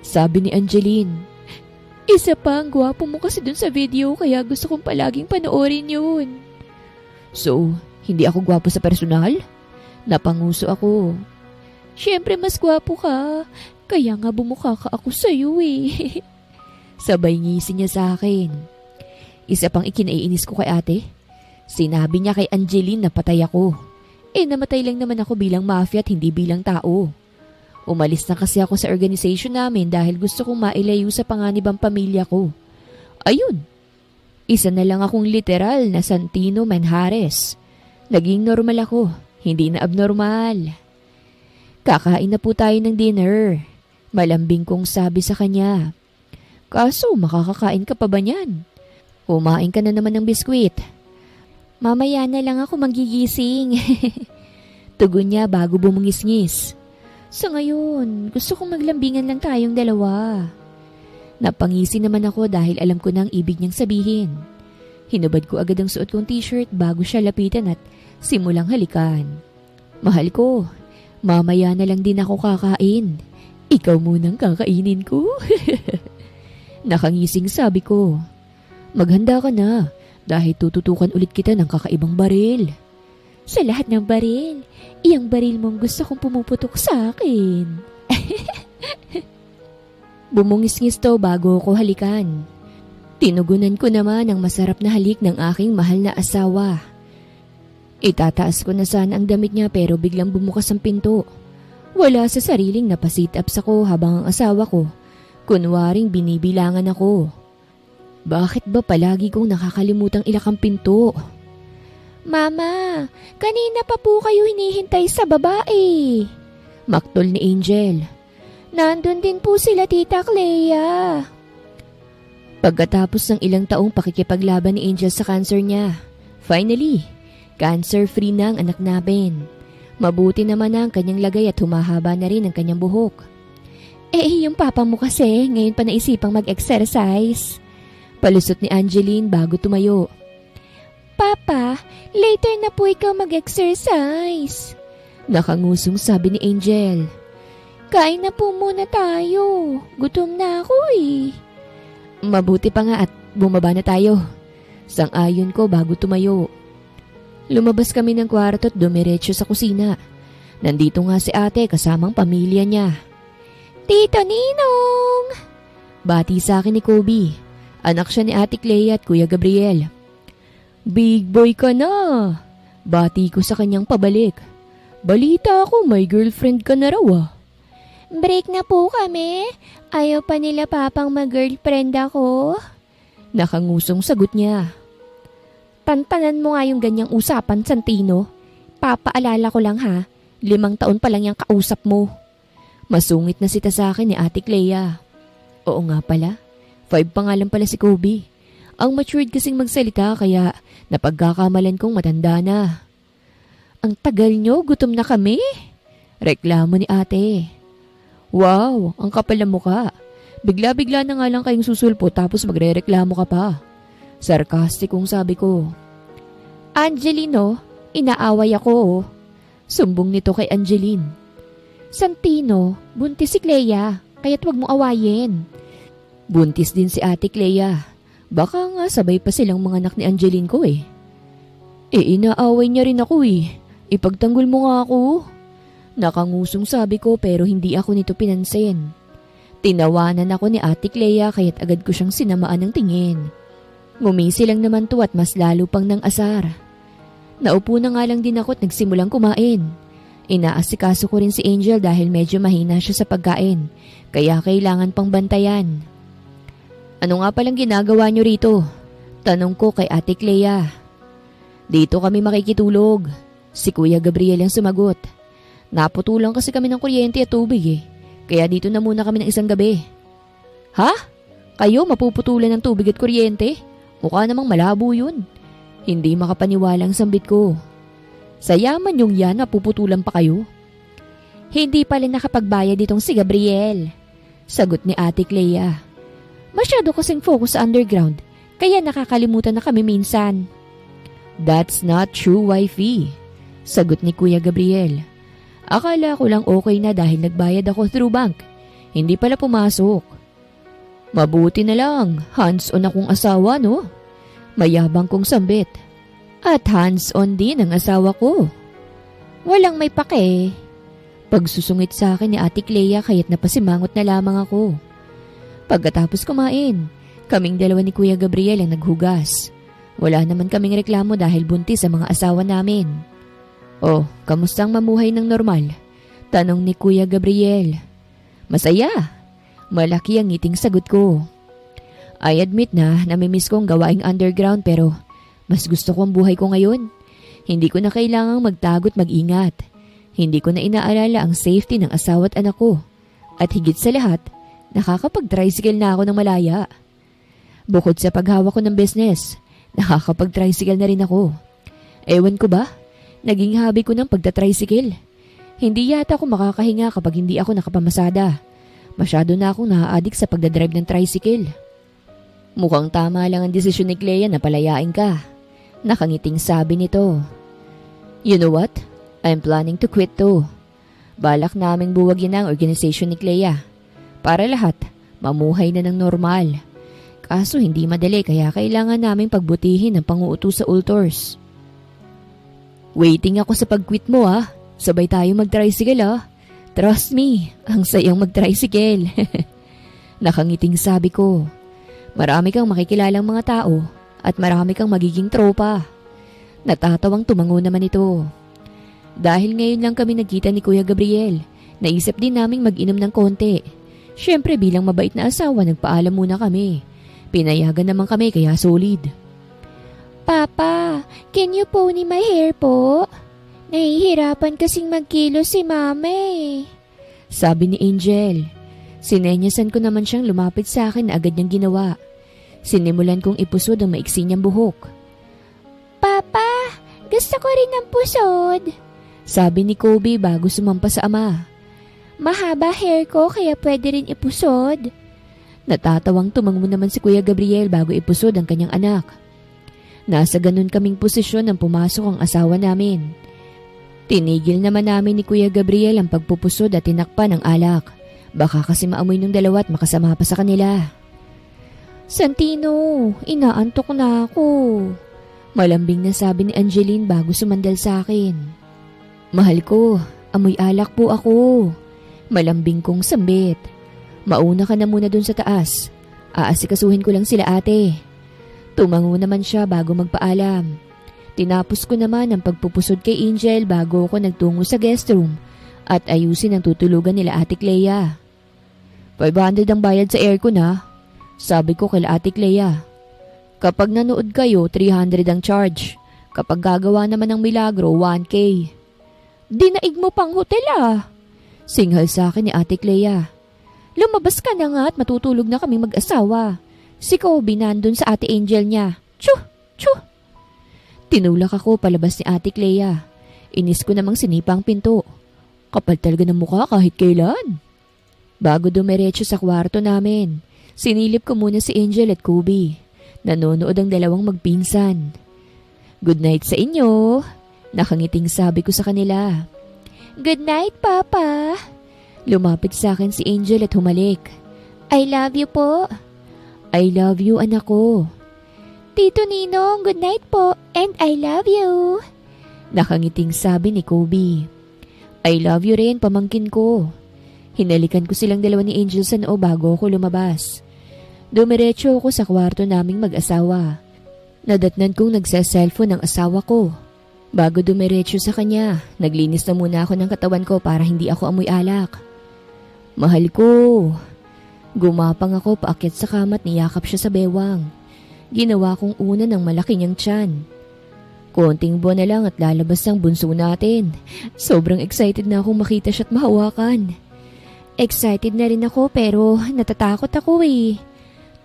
Sabi ni Angeline. Isa pa ang gwapo mo kasi dun sa video kaya gusto kong palaging panoorin yun. So, hindi ako gwapo sa personal? Napanguso ako. Siyempre mas gwapo ka. Kaya nga bumukha ka ako sa'yo eh. Sabay ngisi niya sa akin. Isa pang ikinaiinis ko kay ate. Sinabi niya kay Angeline na patay ako. Namatay lang naman ako bilang mafia at hindi bilang tao. Umalis na kasi ako sa organization namin dahil gusto kong mailayo sa panganibang pamilya ko. Ayun. Isa na lang akong literal na Santino Manjares. Naging normal ako, hindi na abnormal. Kakain na po tayo ng dinner. Malambing kong sabi sa kanya. Kaso makakakain ka pa ba niyan? Kumain ka na naman ng biskwit. Mamaya na lang ako magigising. Tugon niya bago bumungis-ngis. Sa ngayon, gusto kong maglambingan lang tayong dalawa. Napangisi naman ako dahil alam ko na ang ibig niyang sabihin. Hinubad ko agad ang suot kong t-shirt bago siya lapitan at simulang halikan. Mahal ko, mamaya na lang din ako kakain. Ikaw munang kakainin ko. Nakangising sabi ko. Maghanda ka na dahil tututukan ulit kita ng kakaibang baril. Sa lahat ng baril, iyang baril mong gusto kong pumuputok sa akin. Bumungis-ngis to bago ko halikan. Tinugunan ko naman ang masarap na halik ng aking mahal na asawa. Itataas ko na sana ang damit niya pero biglang bumukas ang pinto. Wala sa sariling napasit-ups ako habang ang asawa ko, kunwaring binibilangan ako. Bakit ba palagi kong nakakalimutang ilak ang pinto? Mama, kanina pa po kayo hinihintay sa babae. Maktol ni Angel. Nandun din po sila Tita Clea. Pagkatapos ng ilang taong pakikipaglaban ni Angel sa cancer niya, finally, cancer-free na ang anak namin. Mabuti naman ang kanyang lagay at humahaba na rin ang kanyang buhok. Yung papa mo kasi ngayon pa naisipang mag-exercise. Palusot ni Angeline bago tumayo. Papa, later na po ikaw mag-exercise. Nakangusong sabi ni Angel. Kain na po muna tayo. Gutom na ako eh. Mabuti pa nga at bumaba na tayo. Sang-ayon ko bago tumayo. Lumabas kami ng kwarto at dumiretso sa kusina. Nandito nga si ate kasamang pamilya niya. Tito Ninong! Bati sa akin ni Kobe. Anak siya ni Ate Clea at Kuya Gabriel. Big boy ka na! Bati ko sa kanyang pabalik. Balita ako may girlfriend ka na raw ah. Break na po kami. Ayaw pa nila papang mag-girlfriend ako. Nakangusong sagot niya. Tantanan mo nga yung ganyang usapan, Santino. Papaalala ko lang ha, 5 taon pa lang yung kausap mo. Masungit na sita sa akin ni Ate Clea. Oo nga pala, 5 pa nga lang pala si Kobe. Ang matured kasing magsalita kaya napagkakamalan kong matanda na. Ang tagal nyo, gutom na kami. Reklamo ni ate. Wow, ang kapal ng mukha. Bigla-bigla na nga lang kayong susulpo tapos magre-reklamo ka pa. Sarkastikong sabi ko. Angelino, inaaway ako. Sumbong nito kay Angeline. Santino, buntis si Clea, kaya't wag mo awayin. Buntis din si ate Clea. Baka nga sabay pa silang mga anak ni Angeline ko eh. Inaaway niya rin ako eh. Ipagtanggol mo nga ako. Nakangusong sabi ko pero hindi ako nito pinansin. Tinawanan ako ni ate Clea kaya't agad ko siyang sinamaan ng tingin. Ngumisi lang naman to at mas lalo pang nang asar. Naupo na nga lang din ako at nagsimulang kumain. Inaasikaso ko rin si Angel dahil medyo mahina siya sa pagkain, kaya kailangan pang bantayan. Ano nga palang ginagawa niyo rito? Tanong ko kay ate Clea. Dito kami makikitulog. Si Kuya Gabriel ang sumagot. Naputulan kasi kami ng kuryente at tubig eh, kaya dito na muna kami ng isang gabi. Ha? Kayo mapuputulan ng tubig at kuryente? Mukha namang malabo yun. Hindi makapaniwala ang sambit ko. Sa yaman yung yan, napuputulan pa kayo? Hindi pala nakapagbayad itong si Gabriel. Sagot ni ate Clea. Masyado kasing focus sa underground, kaya nakakalimutan na kami minsan. That's not true, wifey. Sagot ni Kuya Gabriel. Akala ko lang okay na dahil nagbayad ako through bank. Hindi pala pumasok. Mabuti na lang, hands-on akong asawa, no? Mayabang kong sambit. At hands-on din ang asawa ko. Walang may pake. Pagsusungit sa akin ni ate Clea kaya't napasimangot na lamang ako. Pagkatapos kumain, kaming dalawa ni Kuya Gabriel ang naghugas. Wala naman kaming reklamo dahil buntis ang mga asawa namin. Oh, kamustang mamuhay ng normal? Tanong ni Kuya Gabriel. Masaya. Malaki ang ngiting sagot ko. I admit na namimiss kong gawaing underground pero mas gusto ko ang buhay ko ngayon. Hindi ko na kailangang magtago't mag-ingat. Hindi ko na inaalala ang safety ng asawa at anak ko. At higit sa lahat, nakakapag-tricycle na ako ng malaya. Bukod sa paghawak ko ng business, nakakapag-tricycle na rin ako. Ewan ko ba? Naging hobby ko ng pagta-tricycle. Hindi yata ako makakahinga kapag hindi ako nakapamasada. Masyado na akong naa-addict sa pagdadrive ng tricycle. Mukhang tama lang ang desisyon ni Clea na palayain ka. Nakangiting sabi nito. You know what? I'm planning to quit too. Balak naming buwagin ang organization ni Clea. Para lahat, mamuhay na ng normal. Kaso hindi madali kaya kailangan naming pagbutihin ang panguutos sa ultors. Waiting ako sa pag-quit mo ah. Sabay tayo mag-tricycle ah. Trust me, ang sayang mag-tricycle. Nakangiting sabi ko. Marami kang makikilalang mga tao at marami kang magiging tropa. Natatawang tumango naman ito. Dahil ngayon lang kami nagkita ni Kuya Gabriel, naisip din naming mag-inom ng konti. Siyempre bilang mabait na asawa, nagpaalam muna kami. Pinayagan naman kami kaya solid. Papa, can you pony my hair po? Nahihirapan kasing magkilos si Mama eh. Sabi ni Angel. Sinenyasan ko naman siyang lumapit sa akin na agad niyang ginawa. Sinimulan kong ipusod ang maiksi niyang buhok. Papa, gusto ko rin ng pusod. Sabi ni Kobe bago sumampa sa ama. Mahaba hair ko kaya pwede rin ipusod. Natatawang tumango naman si Kuya Gabriel bago ipusod ang kanyang anak. Nasa ganun kaming posisyon nang pumasok ang asawa namin. Tinigil naman namin ni Kuya Gabriel ang pagpupusod at tinakpan ng alak. Baka kasi maamoy ng dalawa at makasama pa sa kanila. Santino, inaantok na ako. Malambing na sabi ni Angeline bago sumandal sa akin. Mahal ko, amoy alak po ako. Malambing kong sambit. Mauna ka na muna dun sa taas. Aasikasuhin ko lang sila ate. Tumango naman siya bago magpaalam. Tinapos ko naman ang pagpupusod kay Angel bago ako nagtungo sa guest room at ayusin ang tutulugan nila ate Clea. 500 ang bayad sa aircon ha, sabi ko kay ate Clea. Kapag nanood kayo, 300 ang charge. Kapag gagawa naman ng milagro, 1K. Dinaig mo pang hotel ah. Singhal sa akin ni ate Clea. Lumabas ka na nga at matutulog na kami mag-asawa. Si Kobe nandun sa ate Angel niya. Tsuh! Tsuh! Tinulak ako palabas ni ate Clea. Inis ko namang sinipa ang pinto. Kapal talaga ng mukha kahit kailan. Bago dumiretso sa kwarto namin, sinilip ko muna si Angel at Kobe. Nanonood ang dalawang magpinsan. Good night sa inyo. Nakangiting sabi ko sa kanila. Good night, Papa. Lumapit sa akin si Angel at humalik. I love you po. I love you, anak ko. Tito Ninong, good night po and I love you. Nakangiting sabi ni Kobe. I love you rin, pamangkin ko. Hinalikan ko silang dalawa ni Angel sa noo bago ako lumabas. Dumiretso ako sa kwarto naming mag-asawa. Nadatnan kong nagsa-cellphone ang asawa ko. Bago dumiretso sa kanya, naglinis na muna ako ng katawan ko para hindi ako amoy alak. Mahal ko. Gumapang ako paakyat sa kama at niyakap siya sa bewang. Ginawa kong una ng malaki niyang tiyan. Konting buwan na lang at lalabas ang bunso natin. Sobrang excited na akong makita siya at mahawakan. Excited na rin ako pero natatakot ako eh.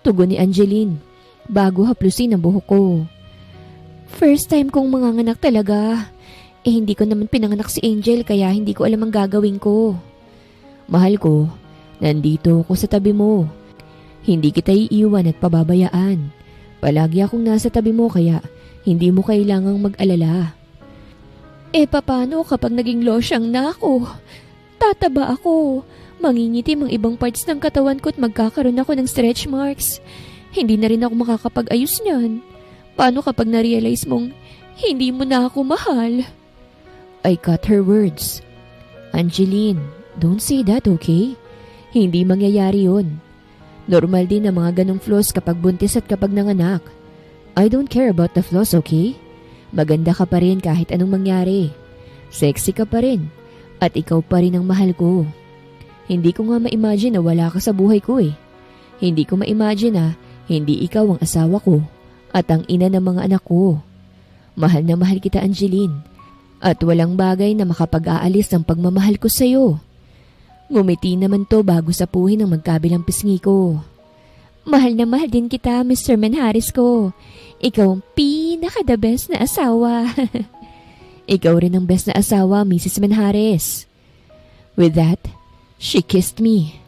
Tugon ni Angeline bago haplusin ang buhok ko. First time kong manganganak talaga. Hindi ko naman pinanganak si Angel kaya hindi ko alam ang gagawin ko. Mahal ko, nandito ako sa tabi mo. Hindi kita iiwan at pababayaan. Palagi akong nasa tabi mo kaya hindi mo kailangang mag-alala. Paano kapag naging losyang na ako? Tataba ako. Mangingitim ang ibang parts ng katawan ko at magkakaroon ako ng stretch marks. Hindi na rin ako makakapag-ayos niyan. Paano kapag na-realize mong hindi mo na ako mahal? I cut her words. Angeline, don't say that, okay? Hindi mangyayari yun. Normal din ang mga ganong flaws kapag buntis at kapag nanganak. I don't care about the flaws, okay? Maganda ka pa rin kahit anong mangyari. Sexy ka pa rin. At ikaw pa rin ang mahal ko. Hindi ko nga ma-imagine na wala ka sa buhay ko eh. Hindi ko ma-imagine na hindi ikaw ang asawa ko at ang ina ng mga anak ko. Mahal na mahal kita, Angeline. At walang bagay na makapag-aalis ng pagmamahal ko sa'yo. Ngumiti naman to bago sapuhin ang magkabilang pisngi ko. Mahal na mahal din kita, Mr. Manharis ko. Ikaw ang pinaka-the best na asawa. Ikaw rin ang best na asawa, Mrs. Manharis. With that, she kissed me.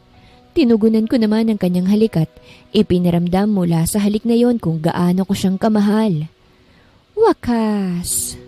Tinugunan ko naman ang kanyang halik at ipinaramdam mula sa halik na yon kung gaano ko siyang kamahal. Wakas!